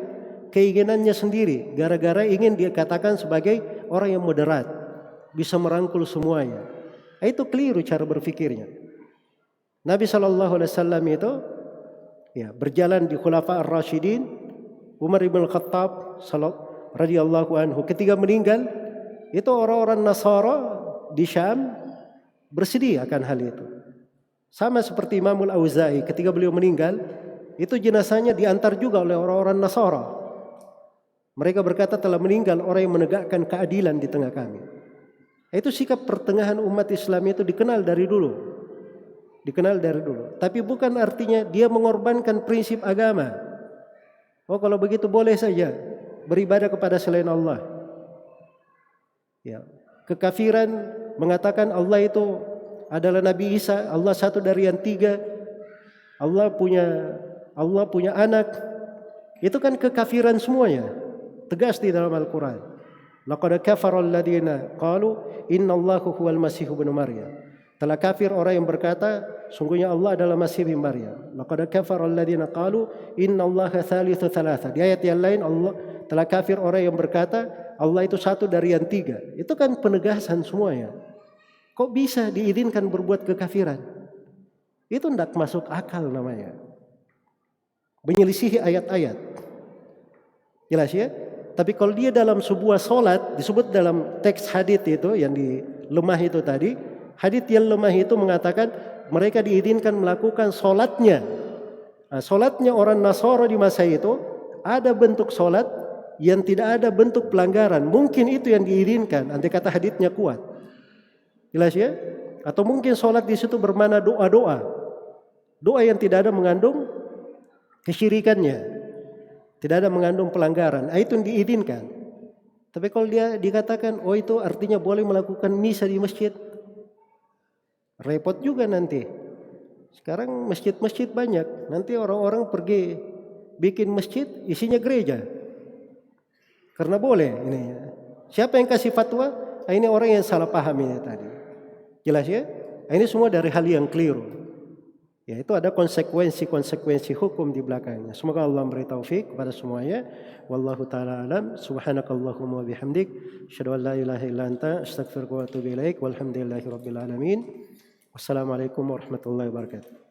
keinginannya sendiri. Gara-gara ingin dia katakan sebagai orang yang moderat. Bisa merangkul semuanya. Itu keliru cara berfikirnya. Nabi SAW itu ya, berjalan di Khulafa ar-Rasyidin. Umar ibn Khattab radhiyallahu anhu ketika meninggal, itu orang-orang Nasara di Syam bersedih akan hal itu. Sama seperti Imamul Auza'i ketika beliau meninggal, itu jenazahnya diantar juga oleh orang-orang Nasara. Mereka berkata telah meninggal orang yang menegakkan keadilan di tengah kami. Itu sikap pertengahan umat Islam itu dikenal dari dulu. Dikenal dari dulu. Tapi bukan artinya dia mengorbankan prinsip agama. Oh, kalau begitu boleh saja beribadah kepada selain Allah. Ya, kekafiran mengatakan Allah itu adalah Nabi Isa, Allah satu dari yang tiga, Allah punya anak. Itu kan kekafiran semuanya. Tegas di dalam Al-Quran. Laqad kafara alladziina qalu innallahu huwal masih ibnu Maryam. Telah kafir orang yang berkata sungguhnya Allah adalah Masih bin Maryam. Laqad kafara alladziina qalu innallaha tsalitsu tsalatsa. Di ayat yang lain Allah telah kafir orang yang berkata Allah itu satu dari yang tiga. Itu kan penegasan semuanya. Kok bisa diizinkan berbuat kekafiran? Itu tidak masuk akal namanya. Menyelisihi ayat-ayat. Jelas ya? Tapi kalau dia dalam sebuah solat, disebut dalam teks hadits itu yang di lemah itu tadi, hadits yang lemah itu mengatakan mereka diizinkan melakukan solatnya. Nah, solatnya orang Nasara di masa itu ada bentuk solat yang tidak ada bentuk pelanggaran. Mungkin itu yang diizinkan, andai kata haditsnya kuat. Jelas ya? Atau mungkin solat di situ bermakna doa-doa. Doa yang tidak ada mengandung kesyirikannya. Tidak ada mengandung pelanggaran. Itu yang diizinkan. Tapi kalau dia dikatakan, oh itu artinya boleh melakukan misa di masjid. Repot juga nanti. Sekarang masjid-masjid banyak. Nanti orang-orang pergi bikin masjid, isinya gereja. Karena boleh. Ini. Siapa yang kasih fatwa? Ini orang yang salah paham ini tadi. Jelas ya? Ini semua dari hal yang keliru. Ya, itu ada konsekuensi hukum di belakangnya. Semoga Allah memberi taufik kepada semuanya. Wallahu taala alam. Subhanakallahumma wa bihamdik, asyhadu an la ilaha illa anta, astaghfiruka wa atubu ilaik. Walhamdulillahirabbil alamin. Wassalamualaikum warahmatullahi wabarakatuh.